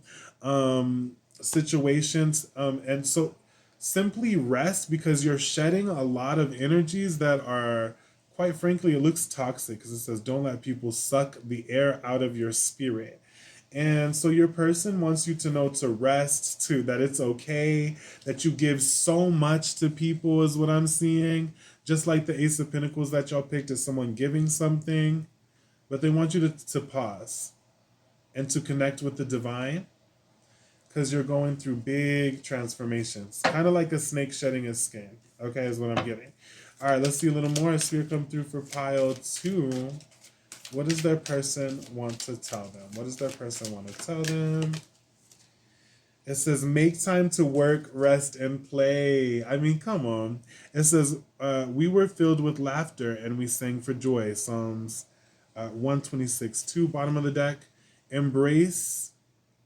situations, and so simply rest, because you're shedding a lot of energies that are, quite frankly, it looks toxic, because it says don't let people suck the air out of your spirit. And so your person wants you to know to rest, to that it's okay, that you give so much to people, is what I'm seeing. Just like the Ace of Pentacles that y'all picked as someone giving something. But they want you to pause and to connect with the divine, because you're going through big transformations. Kind of like a snake shedding its skin. Okay, is what I'm getting. All right, let's see a little more. Spirit come through for pile 2. What does their person want to tell them? What does their person want to tell them? It says, make time to work, rest, and play. I mean, come on. It says, we were filled with laughter and we sang for joy. Psalms 126:2, bottom of the deck. Embrace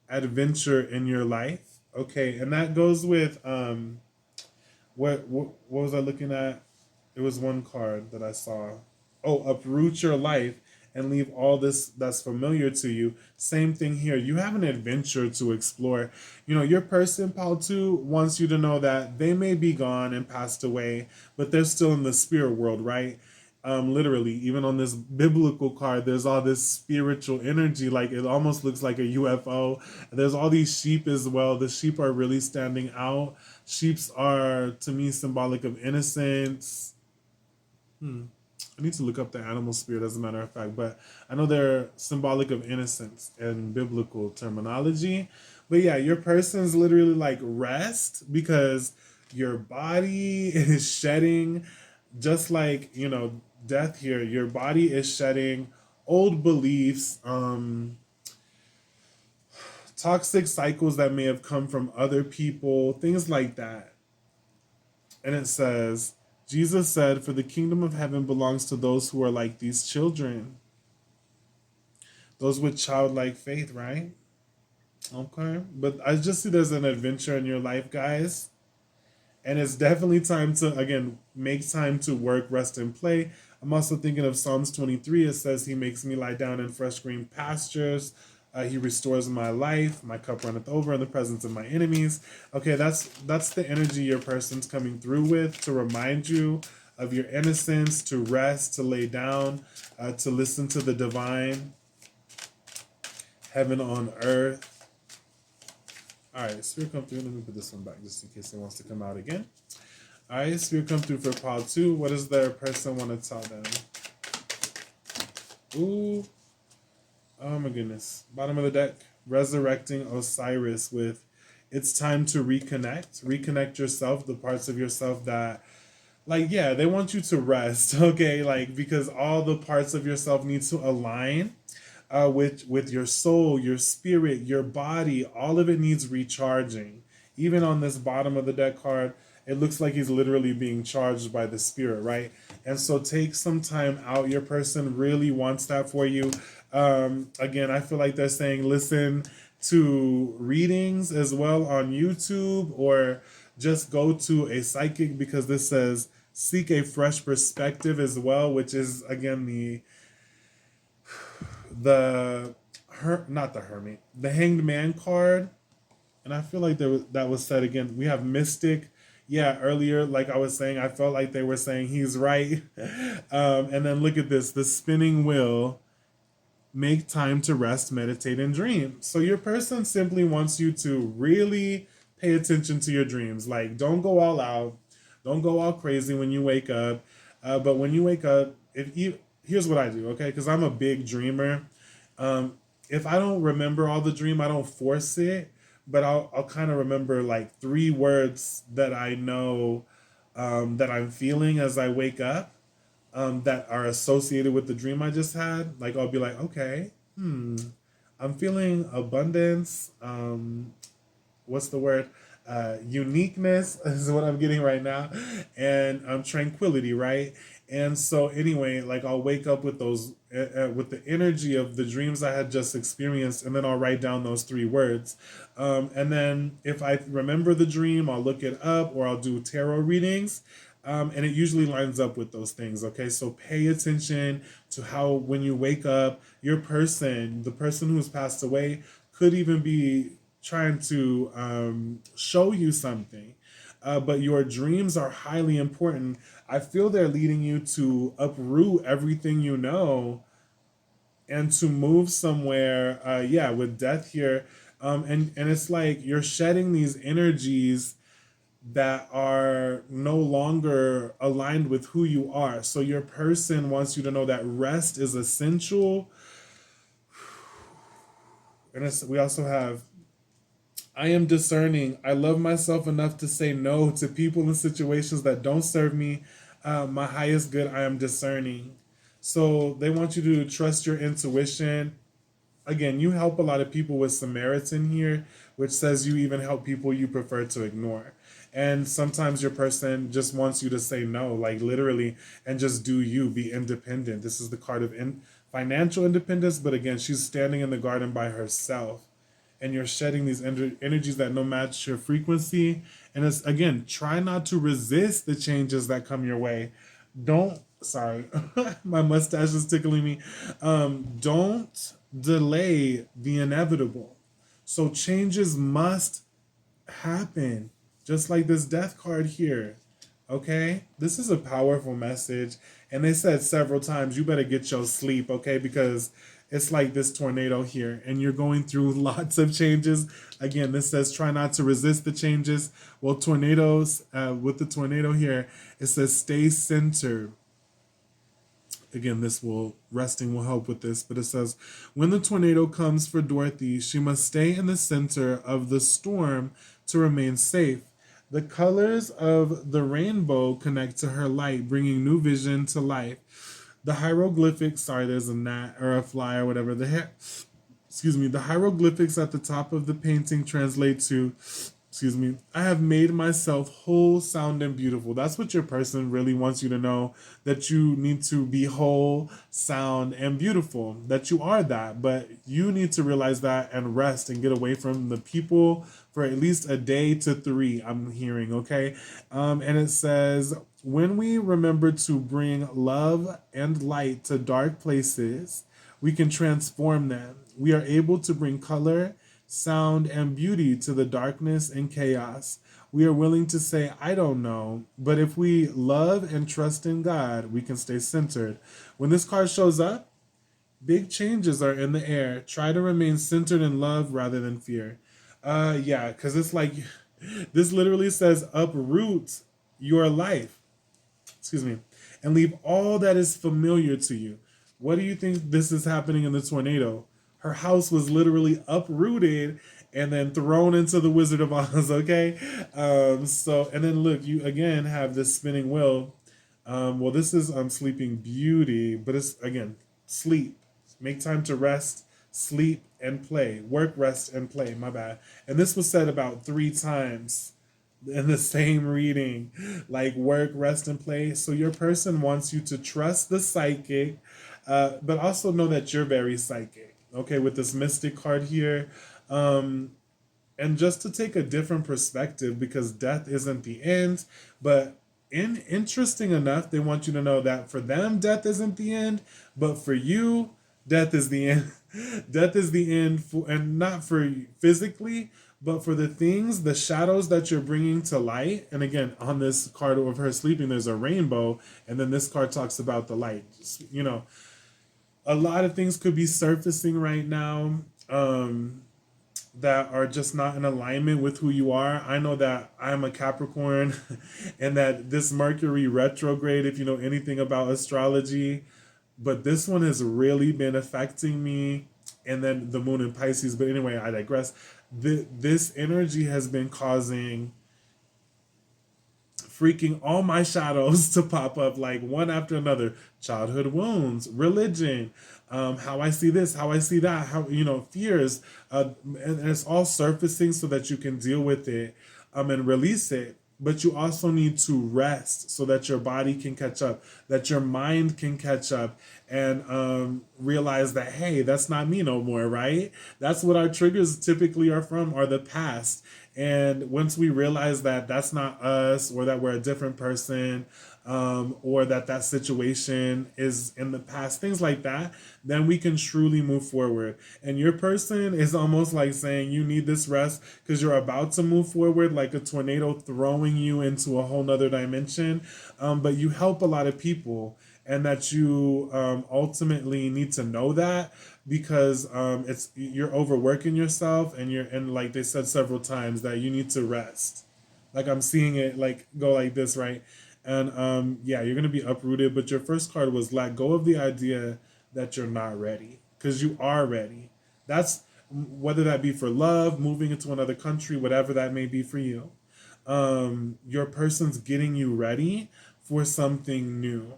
adventure in your life. Okay, and that goes with, what was I looking at? It was one card that I saw. Oh, uproot your life and leave all this that's familiar to you. Same thing here. You have an adventure to explore. You know, your person, Pal 2, wants you to know that they may be gone and passed away, but they're still in the spirit world, right? Literally, even on this biblical card, there's all this spiritual energy. Like, it almost looks like a UFO. There's all these sheep as well. The sheep are really standing out. Sheeps are, to me, symbolic of innocence. I need to look up the animal spirit, as a matter of fact, but I know they're symbolic of innocence in biblical terminology. But yeah, your person's literally like rest, because your body is shedding, just like, you know, death here. Your body is shedding old beliefs, toxic cycles that may have come from other people, things like that. And it says, Jesus said, for the kingdom of heaven belongs to those who are like these children. Those with childlike faith, right? Okay. But I just see there's an adventure in your life, guys. And it's definitely time to, again, make time to work, rest, and play. I'm also thinking of Psalms 23. It says, he makes me lie down in fresh green pastures. He restores my life. My cup runneth over in the presence of my enemies. Okay, that's the energy your person's coming through with, to remind you of your innocence, to rest, to lay down, to listen to the divine, heaven on earth. All right, Spirit come through. Let me put this one back just in case it wants to come out again. All right, Spirit come through for pile 2. What does their person want to tell them? Ooh. Oh my goodness. Bottom of the deck, resurrecting Osiris with it's time to reconnect. Reconnect yourself, the parts of yourself that, like, yeah, they want you to rest, okay? Like, because all the parts of yourself need to align with your soul, your spirit, your body. All of it needs recharging. Even on this bottom of the deck card, it looks like he's literally being charged by the spirit, right? And so take some time out. Your person really wants that for you. Again, I feel like they're saying listen to readings as well on YouTube, or just go to a psychic, because this says seek a fresh perspective as well, which is again not the hermit, the hanged man card. And I feel like that was said again. We have mystic. Yeah, earlier, like I was saying, I felt like they were saying he's right. And then look at this, the spinning wheel. Make time to rest, meditate, and dream. So your person simply wants you to really pay attention to your dreams. Like, don't go all out, don't go all crazy when you wake up. But when you wake up, if you here's what I do, okay? Because I'm a big dreamer. If I don't remember all the dream, I don't force it, but I'll kind of remember like 3 words that I know, that I'm feeling as I wake up, that are associated with the dream I just had. Like, I'll be like, okay, I'm feeling abundance. What's the word? Uniqueness is what I'm getting right now, and tranquility, right? And so anyway, like I'll wake up with those, with the energy of the dreams I had just experienced, and then I'll write down those 3 words. And then if I remember the dream, I'll look it up, or I'll do tarot readings. And it usually lines up with those things. Okay, so pay attention to how when you wake up, your person, the person who's passed away, could even be trying to show you something. But your dreams are highly important. I feel they're leading you to uproot everything you know and to move somewhere. Yeah, with death here. And it's like you're shedding these energies that are no longer aligned with who you are. So your person wants you to know that rest is essential. And we also have, I am discerning. I love myself enough to say no to people and situations that don't serve me. My highest good, I am discerning. So they want you to trust your intuition. Again, you help a lot of people with Samaritan here, which says you even help people you prefer to ignore. And sometimes your person just wants you to say no, like literally, and just do you, be independent. This is the card of financial independence, but again, she's standing in the garden by herself. And you're shedding these energies that no match your frequency. And it's, again, try not to resist the changes that come your way. Don't, sorry, my mustache is tickling me. Don't delay the inevitable. So changes must happen, just like this death card here. Okay, this is a powerful message, and they said several times you better get your sleep, okay, because it's like this tornado here and you're going through lots of changes. Again, this says try not to resist the changes. Well, tornadoes, with the tornado here, it says stay centered. Again, resting will help with this, but it says, when the tornado comes for Dorothy, she must stay in the center of the storm to remain safe. The colors of the rainbow connect to her light, bringing new vision to life. The hieroglyphics, sorry, there's a gnat or a fly or whatever. The hieroglyphics at the top of the painting translate to, I have made myself whole, sound, and beautiful. That's what your person really wants you to know, that you need to be whole, sound, and beautiful, that you are that. But you need to realize that and rest and get away from the people for at least a day to 3, I'm hearing, okay? And it says, when we remember to bring love and light to dark places, we can transform them. We are able to bring color, sound, and beauty to the darkness and chaos. We are willing to say, I don't know, but if we love and trust in God, we can stay centered. When this card shows up, big changes are in the air. Try to remain centered in love rather than fear. Yeah, because it's like, this literally says uproot your life, and leave all that is familiar to you. What do you think this is happening in the tornado? Her house was literally uprooted and then thrown into the Wizard of Oz. Okay, so and then look, you again have this spinning wheel. Well, this is Sleeping Beauty, but it's again sleep. Make time to rest, sleep, and play. Work, rest, and play. My bad. And this was said about 3 times in the same reading, like work, rest, and play. So your person wants you to trust the psychic, but also know that you're very psychic. Okay, with this Mystic card here. And just to take a different perspective, because death isn't the end, but interesting enough, they want you to know that for them, death isn't the end, but for you, death is the end. Death is the end, and not for physically, but for the things, the shadows that you're bringing to light. And again, on this card of her sleeping, there's a rainbow, and then this card talks about the light. You know, a lot of things could be surfacing right now. That are just not in alignment with who you are. I know that I'm a Capricorn and that this Mercury retrograde, if you know anything about astrology, but this one has really been affecting me. And then the moon in Pisces. But anyway, I digress. This energy has been causing freaking all my shadows to pop up like one after another. Childhood wounds, religion, how I see this, how I see that, how, you know, fears, and it's all surfacing so that you can deal with it, and release it. But you also need to rest so that your body can catch up, that your mind can catch up, and realize that, hey, that's not me no more, right? That's what our triggers typically are from, are the past. And once we realize that that's not us, or that we're a different person, or that situation is in the past, things like that, then we can truly move forward. And your person is almost like saying you need this rest because you're about to move forward, like a tornado throwing you into a whole nother dimension. But you help a lot of people, and that you ultimately need to know that, because you're overworking yourself, and like they said several times, that you need to rest. Like I'm seeing it like go like this, right? And yeah, you're gonna be uprooted. But your first card was let go of the idea that you're not ready, because you are ready. That's whether that be for love, moving into another country, whatever that may be for you. Your person's getting you ready for something new,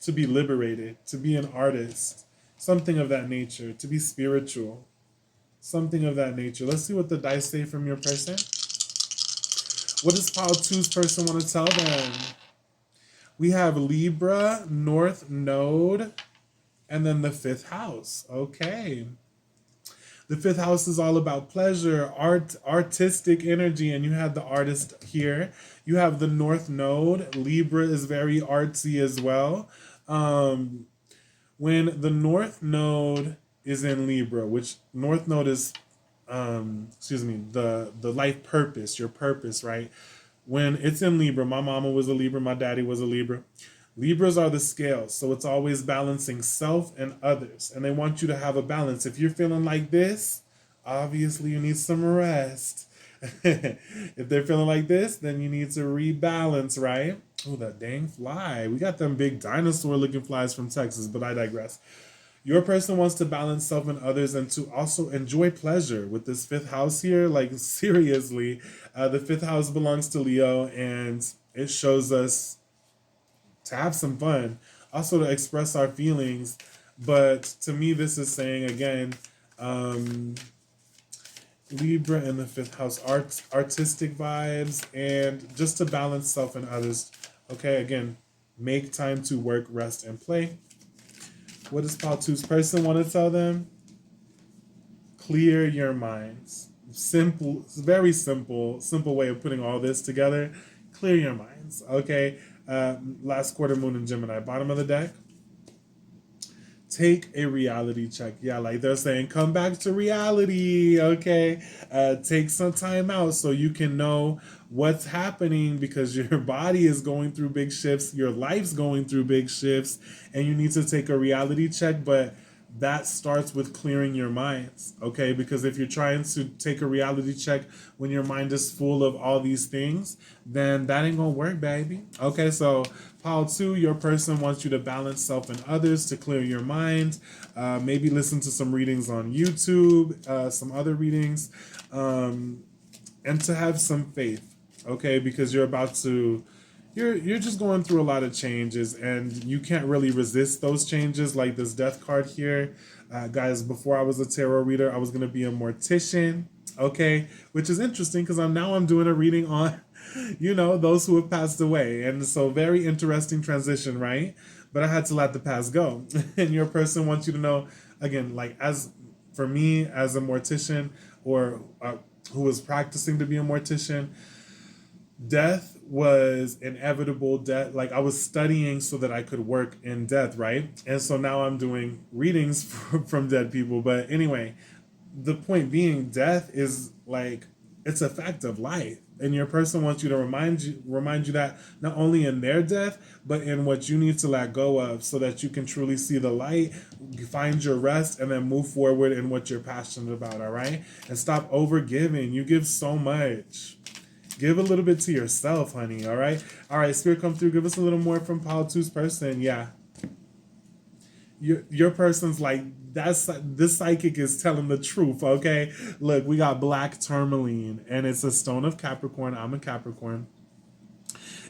to be liberated, to be an artist, something of that nature, to be spiritual, something of that nature. Let's see what the dice say from your person. What does Pile 2's person want to tell them? We have Libra, North Node, and then the 5th house. Okay. The 5th house is all about pleasure, art, artistic energy, and you have the artist here. You have the North Node. Libra is very artsy as well. When the North Node is in Libra, which North Node is, the life purpose, your purpose, right? When it's in Libra, my mama was a Libra, my daddy was a Libra. Libras are the scales, so it's always balancing self and others, and they want you to have a balance. If you're feeling like this, obviously you need some rest. If they're feeling like this, then you need to rebalance, right? Oh, that dang fly. We got them big dinosaur-looking flies from Texas, but I digress. Your person wants to balance self and others, and to also enjoy pleasure with this 5th house here. Like, seriously, the 5th house belongs to Leo, and it shows us to have some fun, also to express our feelings. But to me, this is saying, again, Libra in the 5th house, artistic vibes, and just to balance self and others. Okay, again, make time to work, rest, and play. What does Pile 2's person want to tell them? Clear your minds. Simple, very simple way of putting all this together. Clear your minds, okay? Last quarter moon in Gemini, bottom of the deck. Take a reality check. Yeah, like they're saying, come back to reality, okay? Take some time out so you can know what's happening, because your body is going through big shifts, your life's going through big shifts, and you need to take a reality check. But that starts with clearing your minds, okay? Because if you're trying to take a reality check when your mind is full of all these things, then that ain't gonna work, baby. Okay, so pile 2, your person wants you to balance self and others to clear your mind. Maybe listen to some readings on YouTube, some other readings, and to have some faith, okay? Because you're about to you're just going through a lot of changes, and you can't really resist those changes. Like this death card here, guys. Before I was a tarot reader, I was gonna be a mortician, okay, which is interesting because I'm doing a reading on, those who have passed away, and so very interesting transition, right? But I had to let the past go, and your person wants you to know again, like as for me as a mortician or who was practicing to be a mortician, death was inevitable. Death, like I was studying so that I could work in death, right? And so now I'm doing readings from dead people. But anyway, the point being, death is like, it's a fact of life, and your person wants you to remind you that not only in their death, but in what you need to let go of, so that you can truly see the light, find your rest, and then move forward in what you're passionate about. All right, and stop over giving. You give so much. Give a little bit to yourself, honey. All right. All right. Spirit, come through. Give us a little more from pile 2's person. Yeah. Your person's like, this psychic is telling the truth. Okay. Look, we got black tourmaline, and it's a stone of Capricorn. I'm a Capricorn.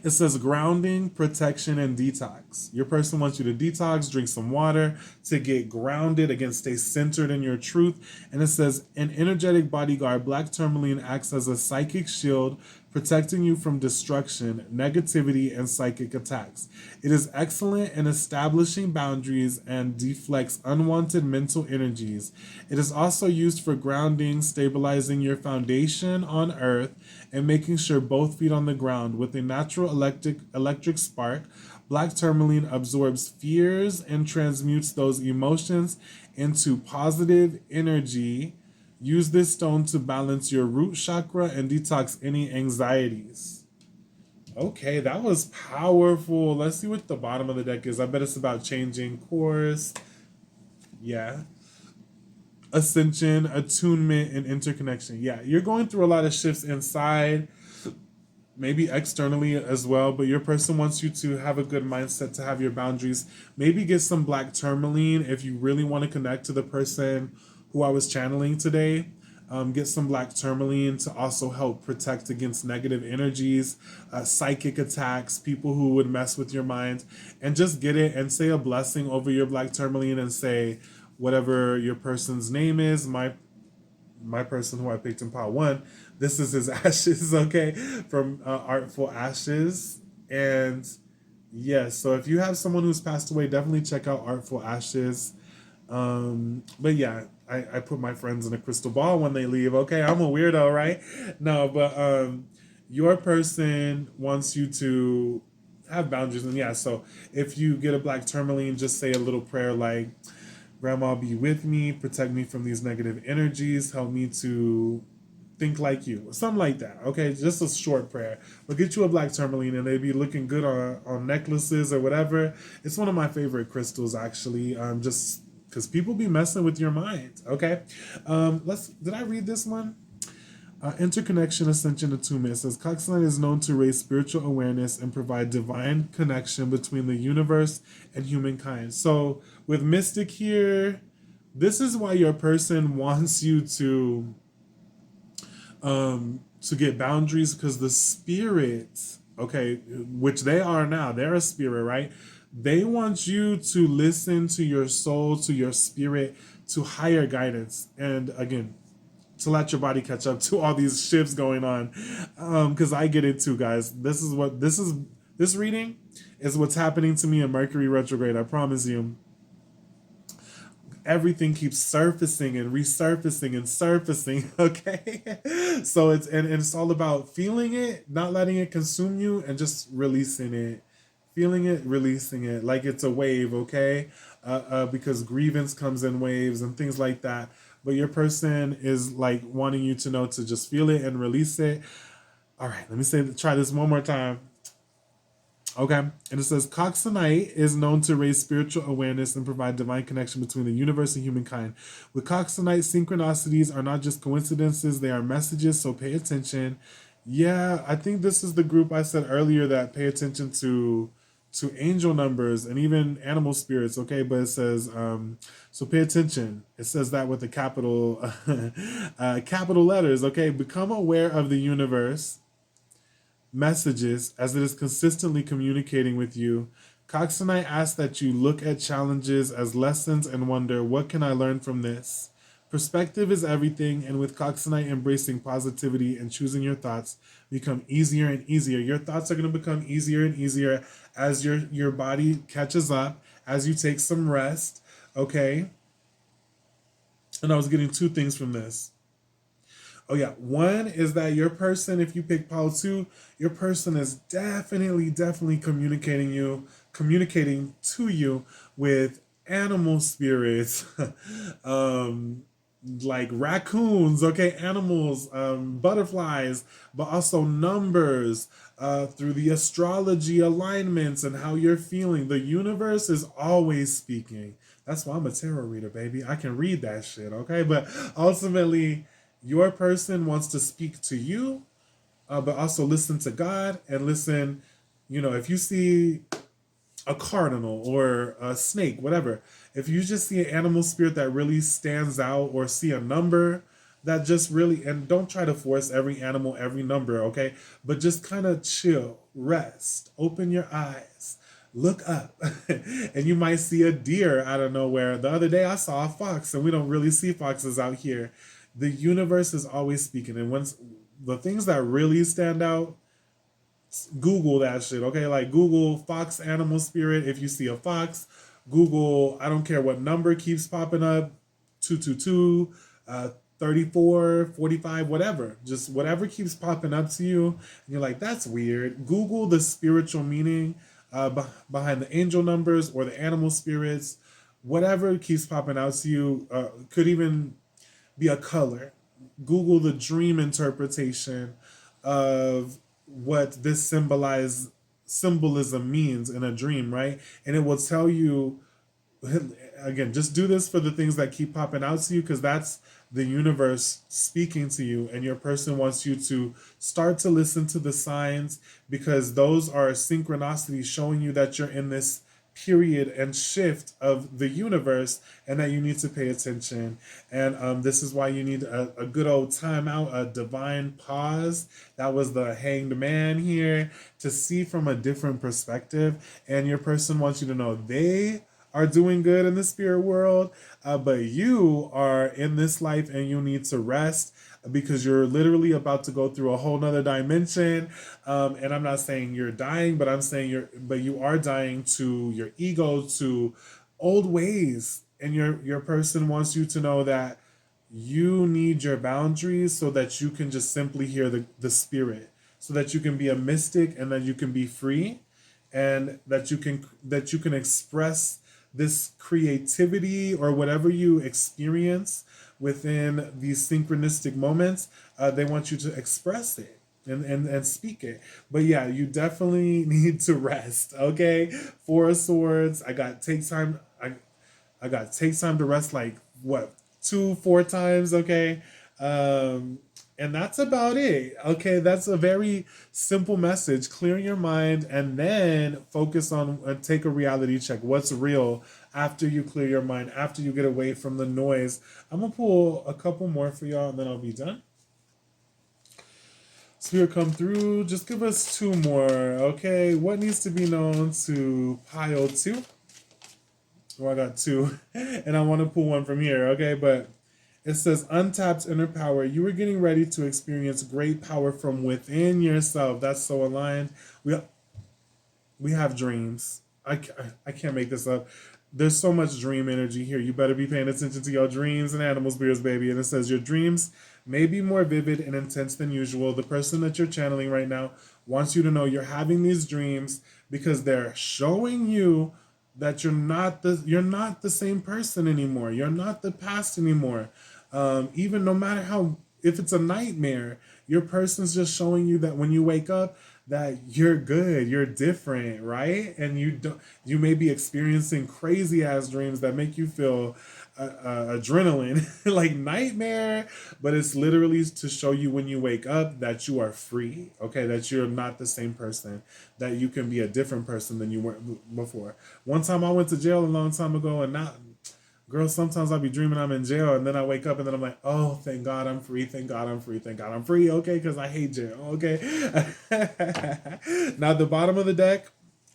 It says grounding, protection, and detox. Your person wants you to detox, drink some water to get grounded, again, stay centered in your truth. And it says an energetic bodyguard, black tourmaline acts as a psychic shield, protecting you from destruction, negativity, and psychic attacks. It is excellent in establishing boundaries and deflects unwanted mental energies. It is also used for grounding, stabilizing your foundation on earth, and making sure both feet on the ground. With a natural electric spark, black tourmaline absorbs fears and transmutes those emotions into positive energy. Use this stone to balance your root chakra and detox any anxieties. Okay, that was powerful. Let's see what the bottom of the deck is. I bet it's about changing course. Yeah. Ascension, attunement, and interconnection. Yeah, you're going through a lot of shifts inside, maybe externally as well, but your person wants you to have a good mindset, to have your boundaries. Maybe get some black tourmaline if you really want to connect to the person who I was channeling today. Get some black tourmaline to also help protect against negative energies, psychic attacks, people who would mess with your mind. And just get it and say a blessing over your black tourmaline, and say whatever your person's name is. My person who I picked in pile 1, this is his ashes, okay, from Artful Ashes. And yes, so if you have someone who's passed away, definitely check out Artful Ashes. But yeah, I put my friends in a crystal ball when they leave. Okay, I'm a weirdo, right? No, but your person wants you to have boundaries. And yeah, so if you get a black tourmaline, just say a little prayer like, Grandma, be with me, protect me from these negative energies, help me to think like you, something like that. Okay, just a short prayer. But get you a black tourmaline, and they'd be looking good on necklaces or whatever. It's one of my favorite crystals, actually. Just because people be messing with your mind. Okay, did I read this one? Interconnection, ascension, attunement. It says Coxline is known to raise spiritual awareness and provide divine connection between the universe and humankind. So with mystic here, this is why your person wants you to get boundaries, because the spirit, okay, which they are now, they're a spirit, right? They want you to listen to your soul, to your spirit, to higher guidance. And again, to let your body catch up to all these shifts going on, because I get it too, guys. This reading is what's happening to me in Mercury retrograde. I promise you. Everything keeps surfacing and resurfacing and surfacing. Okay, so it's all about feeling it, not letting it consume you, and just releasing it. Feeling it, releasing it, like it's a wave. Okay, because grievance comes in waves and things like that. But your person is like wanting you to know to just feel it and release it. All right, let me try this one more time. Okay, and it says Coxonite is known to raise spiritual awareness and provide divine connection between the universe and humankind. With Coxonite, synchronicities are not just coincidences, they are messages, so pay attention. Yeah, I think this is the group I said earlier that pay attention to angel numbers and even animal spirits, okay? But it says, so pay attention. It says that with the capital letters, okay? Become aware of the universe messages as it is consistently communicating with you. Coxonite asks that you look at challenges as lessons and wonder, what can I learn from this? Perspective is everything, and with Coxonite embracing positivity and choosing your thoughts become easier and easier. Your thoughts are going to become easier and easier as your body catches up, as you take some rest, okay? And I was getting two things from this. Oh yeah, one is that your person, if you pick pile 2, your person is definitely communicating to you with animal spirits, um, like raccoons, okay, animals, butterflies, but also numbers, through the astrology alignments and how you're feeling. The universe is always speaking. That's why I'm a tarot reader, baby. I can read that shit, okay? But ultimately, your person wants to speak to you, but also listen to God and listen. If you see a cardinal or a snake, whatever, if you just see an animal spirit that really stands out, or see a number that just really, and don't try to force every animal, every number, okay? But just kind of chill, rest, open your eyes, look up, and you might see a deer out of nowhere. The other day I saw a fox, and we don't really see foxes out here. The universe is always speaking, and once the things that really stand out, Google that shit, okay? Like Google fox animal spirit. If you see a fox, Google, I don't care what number keeps popping up, 222, 34, 45, whatever. Just whatever keeps popping up to you. And you're like, that's weird. Google the spiritual meaning behind the angel numbers or the animal spirits. Whatever keeps popping out to you, could even be a color. Google the dream interpretation of what this symbolism means in a dream, right? And it will tell you, again, just do this for the things that keep popping out to you, because that's the universe speaking to you, and your person wants you to start to listen to the signs, because those are synchronicities showing you that you're in this period and shift of the universe, and that you need to pay attention. And this is why you need a good old timeout, a divine pause. That was the hanged man here, to see from a different perspective. And your person wants you to know they are doing good in the spirit world, but you are in this life and you need to rest, because you're literally about to go through a whole nother dimension. And I'm not saying you're dying, but I'm saying you are dying to your ego, to old ways. And your person wants you to know that you need your boundaries, so that you can just simply hear the spirit, so that you can be a mystic, and that you can be free, and that you can express this creativity or whatever you experience within these synchronistic moments. They want you to express it and speak it. But yeah, you definitely need to rest, okay? Four of Swords. I got take time to rest, like what, 2-4 times, okay? And that's about it. Okay, that's a very simple message. Clear your mind, and then focus on take a reality check. What's real after you clear your mind, after you get away from the noise. I'm gonna pull a couple more for y'all, and then I'll be done. Spirit, come through. Just give us 2 more, okay? What needs to be known to pile 2? Oh, I got 2, and I want to pull one from here, okay? But it says, untapped inner power. You are getting ready to experience great power from within yourself. That's so aligned. We have dreams. I can't make this up. There's so much dream energy here. You better be paying attention to your dreams and animal spirits, baby. And it says, your dreams may be more vivid and intense than usual. The person that you're channeling right now wants you to know you're having these dreams because they're showing you that you're not the same person anymore. You're not the past anymore. Even no matter how, if it's a nightmare, your person's just showing you that when you wake up, that you're good, you're different, right? And you may be experiencing crazy ass dreams that make you feel adrenaline, like nightmare, but it's literally to show you when you wake up that you are free, okay? That you're not the same person, that you can be a different person than you were before. One time I went to jail a long time ago, and now, girl, sometimes I'll be dreaming I'm in jail, and then I wake up and then I'm like, oh, thank God I'm free, thank God I'm free, thank God I'm free, okay? Because I hate jail, okay? Now, the bottom of the deck,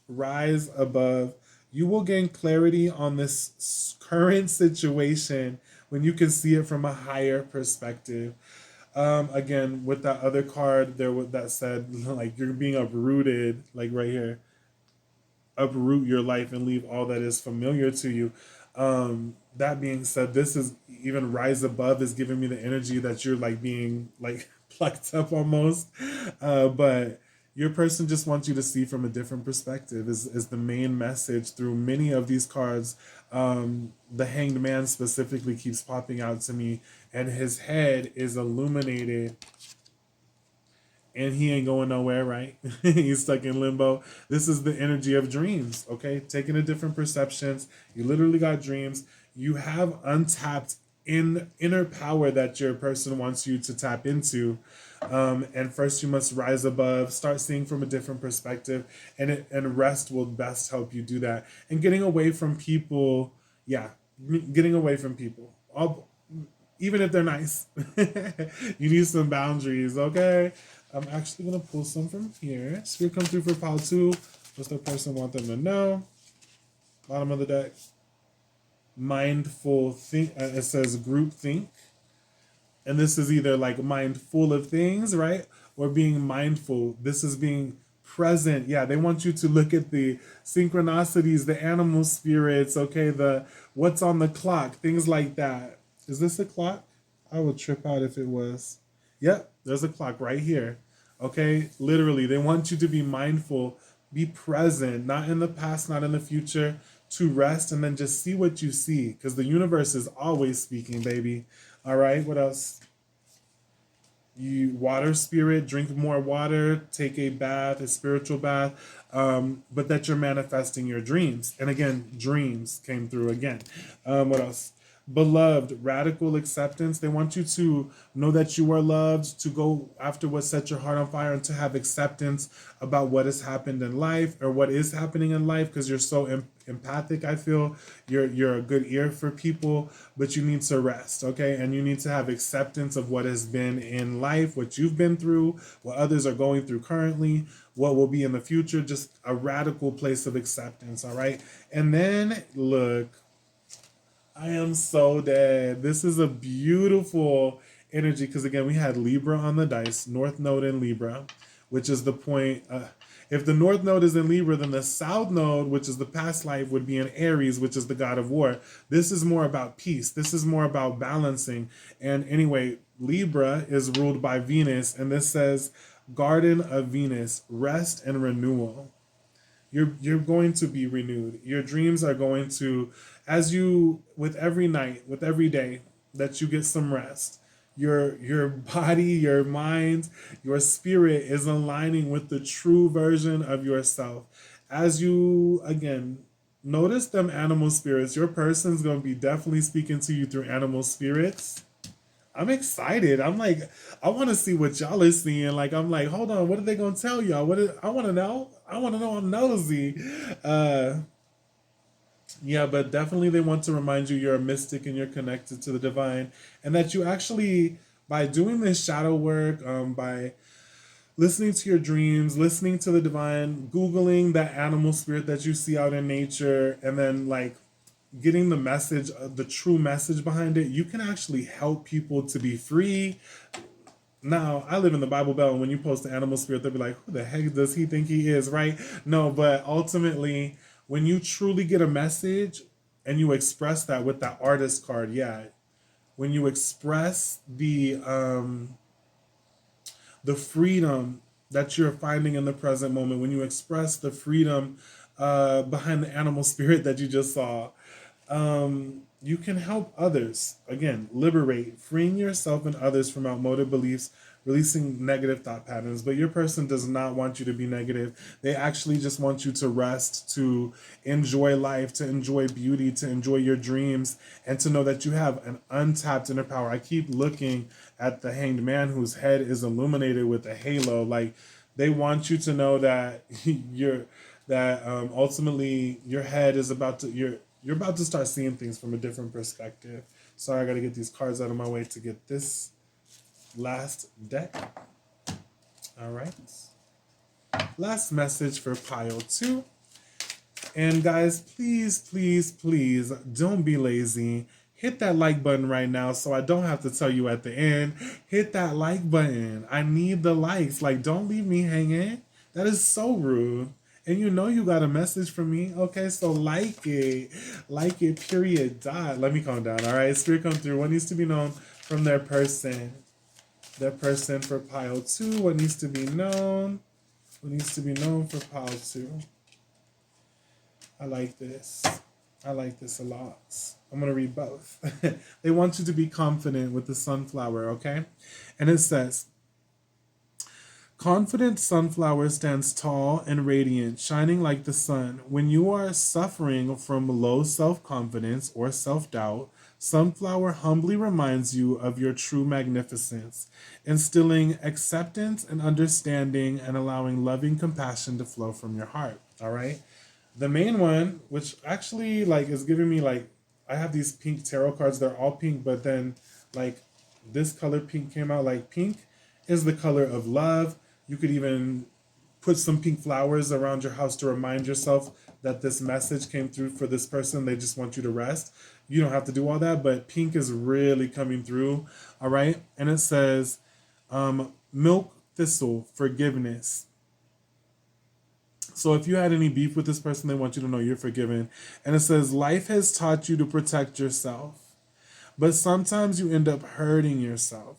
rise above. You will gain clarity on this current situation when you can see it from a higher perspective. Again, with that other card there that said like you're being uprooted, like right here, uproot your life and leave all that is familiar to you. That being said, this is even rise above is giving me the energy that you're like being like plucked up almost. But your person just wants you to see from a different perspective is the main message through many of these cards. The Hanged Man specifically keeps popping out to me, and his head is illuminated and he ain't going nowhere, right? He's stuck in limbo. This is the energy of dreams, okay? Taking a different perceptions. You literally got dreams. You have untapped inner power that your person wants you to tap into. And first you must rise above, start seeing from a different perspective, and rest will best help you do that. And getting away from people, yeah, getting away from people. Even if they're nice. You need some boundaries, okay? I'm actually going to pull some from here. Spirit come through for pile 2. What's the person want them to know? Bottom of the deck. Mindful think. It says group think. And this is either like mindful of things, right? Or being mindful. This is being present. Yeah, they want you to look at the synchronicities, the animal spirits, okay? The what's on the clock, things like that. Is this a clock? I would trip out if it was. Yep, there's a clock right here. Okay, literally, they want you to be mindful, be present, not in the past, not in the future, to rest and then just see what you see, because the universe is always speaking, baby. All right, what else? You water spirit, drink more water, take a bath, a spiritual bath, but that you're manifesting your dreams. And again, dreams came through again. What else? Beloved, radical acceptance. They want you to know that you are loved, to go after what set your heart on fire, and to have acceptance about what has happened in life or what is happening in life, because you're so empathic. I feel you're a good ear for people, but you need to rest, okay? And you need to have acceptance of what has been in life, what you've been through, what others are going through currently, what will be in the future. Just a radical place of acceptance, all right? And then look, I am so dead. This is a beautiful energy because, again, we had Libra on the dice, North Node in Libra, which is the point. If the North Node is in Libra, then the South Node, which is the past life, would be in Aries, which is the god of war. This is more about peace. This is more about balancing. And anyway, Libra is ruled by Venus, and this says, Garden of Venus, rest and renewal. You're going to be renewed. Your dreams are going to, as you, with every night, with every day that you get some rest, your body, your mind, your spirit is aligning with the true version of yourself. As you, again, notice them animal spirits. Your person's going to be definitely speaking to you through animal spirits. I'm excited. I'm like, I want to see what y'all are seeing. Like, I'm like, hold on, what are they gonna tell y'all? I want to know. I want to know. I'm nosy. Yeah, but definitely they want to remind you you're a mystic and you're connected to the divine, and that you actually, by doing this shadow work, by listening to your dreams, listening to the divine, Googling that animal spirit that you see out in nature, and then like getting the message, the true message behind it, you can actually help people to be free. Now, I live in the Bible Belt, and when you post the animal spirit, they'll be like, who the heck does he think he is, right? No, but ultimately, when you truly get a message and you express that with that artist card, yeah, when you express the freedom that you're finding in the present moment, when you express the freedom behind the animal spirit that you just saw, you can help others. Again, liberate, freeing yourself and others from outmoded beliefs, releasing negative thought patterns. But your person does not want you to be negative. They actually just want you to rest, to enjoy life, to enjoy beauty, to enjoy your dreams, and to know that you have an untapped inner power. I keep looking at the Hanged Man whose head is illuminated with a halo. Like, they want you to know that ultimately your head is about to you're about to start seeing things from a different perspective. Sorry, I got to get these cards out of my way to get this last deck. All right. Last message for pile 2. And guys, please, please, please don't be lazy. Hit that like button right now so I don't have to tell you at the end. Hit that like button. I need the likes. Like, don't leave me hanging. That is so rude. And you know you got a message from me. Okay, so like it. Like it, period, dot. Let me calm down, all right? Spirit come through. What needs to be known from their person? Their person for pile 2. What needs to be known? What needs to be known for pile 2? I like this. I like this a lot. I'm going to read both. They want you to be confident with the sunflower, okay? And it says, confident sunflower stands tall and radiant, shining like the sun. When you are suffering from low self-confidence or self-doubt, sunflower humbly reminds you of your true magnificence, instilling acceptance and understanding and allowing loving compassion to flow from your heart, all right? The main one, which actually like is giving me like, I have these pink tarot cards. They're all pink, but then like this color pink came out. Like, pink is the color of love. You could even put some pink flowers around your house to remind yourself that this message came through for this person. They just want you to rest. You don't have to do all that, but pink is really coming through. All right. And it says, milk thistle, forgiveness. So if you had any beef with this person, they want you to know you're forgiven. And it says, life has taught you to protect yourself, but sometimes you end up hurting yourself.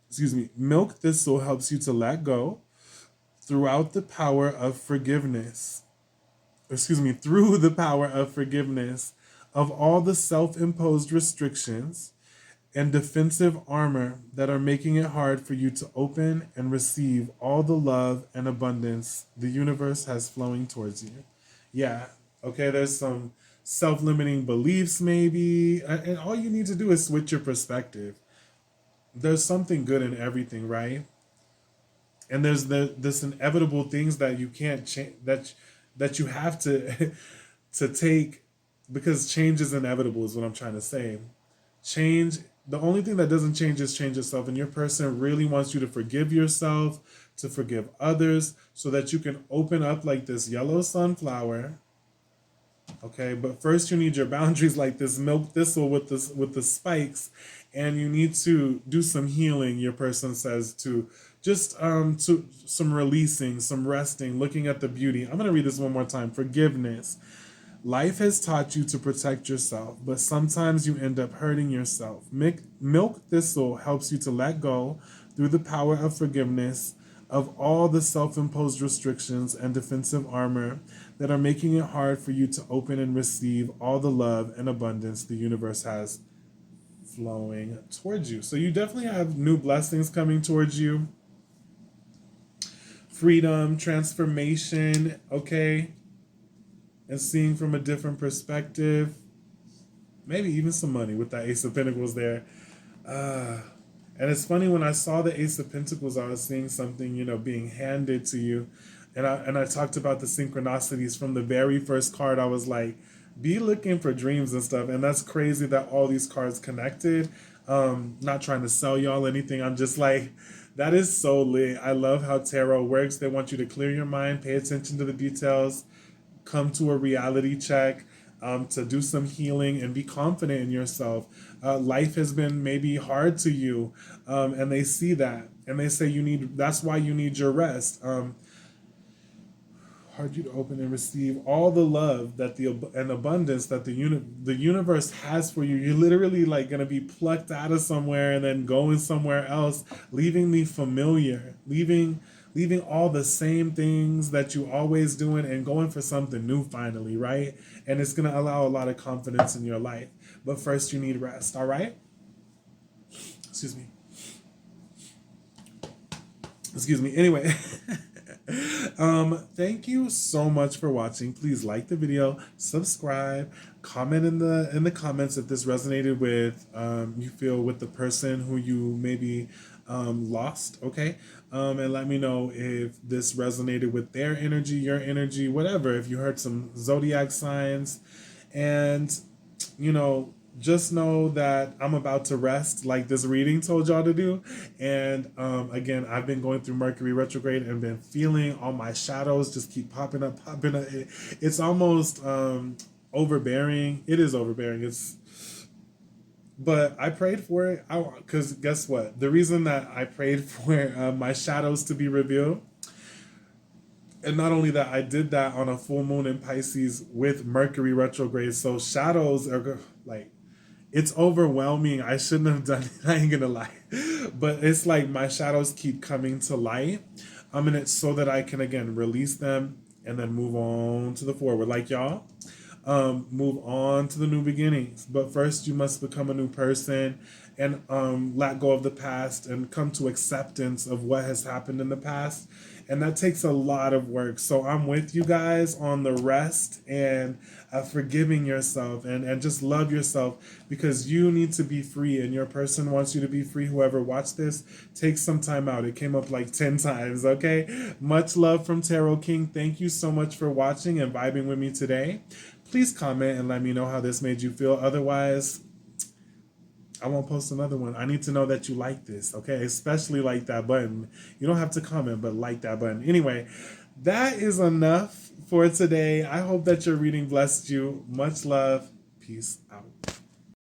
Excuse me. Milk thistle helps you to let go throughout the power of forgiveness. Through the power of forgiveness of all the self-imposed restrictions and defensive armor that are making it hard for you to open and receive all the love and abundance the universe has flowing towards you. Yeah, okay, there's some self-limiting beliefs maybe, and all you need to do is switch your perspective. There's something good in everything, right? And there's this inevitable things that you can't change, that you have to to take, because change is inevitable is what I'm trying to say. Change, the only thing that doesn't change is change yourself. And your person really wants you to forgive yourself, to forgive others, so that you can open up like this yellow sunflower. Okay, but first you need your boundaries like this milk thistle with the spikes, and you need to do some healing, your person says, to just to some releasing, some resting, looking at the beauty. I'm going to read this one more time. Forgiveness. Life has taught you to protect yourself, but sometimes you end up hurting yourself. Milk thistle helps you to let go through the power of forgiveness of all the self-imposed restrictions and defensive armor that are making it hard for you to open and receive all the love and abundance the universe has flowing towards you. So you definitely have new blessings coming towards you. Freedom, transformation, okay? And seeing from a different perspective. Maybe even some money with that Ace of Pentacles there. And it's funny, when I saw the Ace of Pentacles, I was seeing something, being handed to you. And I talked about the synchronicities from the very first card. I was like, be looking for dreams and stuff. And that's crazy that all these cards connected. Not trying to sell y'all anything. I'm just like, that is so lit. I love how tarot works. They want you to clear your mind, pay attention to the details, come to a reality check, to do some healing and be confident in yourself. Life has been maybe hard to you, and they see that, and they say that's why you need your rest. Hard you to open and receive all the love and abundance that the universe has for you. You're literally like going to be plucked out of somewhere and then going somewhere else, leaving the familiar, leaving all the same things that you always doing and going for something new finally, right? And it's going to allow a lot of confidence in your life. But first you need rest, all right? Excuse me. Excuse me. Anyway, thank you so much for watching. Please like the video, subscribe, comment in the comments if this resonated with you feel with the person who you maybe lost, okay? And let me know if this resonated with their energy, your energy, whatever. If you heard some zodiac signs, and you know, just know that I'm about to rest like this reading told y'all to do. And again, I've been going through Mercury retrograde and been feeling all my shadows just keep popping up. It's almost overbearing. It is overbearing. But I prayed for it because guess what? The reason that I prayed for my shadows to be revealed, and not only that, I did that on a full moon in Pisces with Mercury retrograde. So shadows are like, it's overwhelming. I shouldn't have done it. I ain't gonna lie. But it's like my shadows keep coming to light. And it's so that I can, again, release them and then move on to the forward. Like y'all, move on to the new beginnings. But first you must become a new person and let go of the past and come to acceptance of what has happened in the past. And that takes a lot of work. So I'm with you guys on the rest and forgiving yourself and just love yourself, because you need to be free and your person wants you to be free. Whoever watched this, take some time out. It came up like 10 times, okay? Much love from Tarot King. Thank you so much for watching and vibing with me today. Please comment and let me know how this made you feel. Otherwise, I won't post another one. I need to know that you like this, okay? Especially like that button. You don't have to comment, but like that button. Anyway, that is enough for today. I hope that your reading blessed you. Much love. Peace out.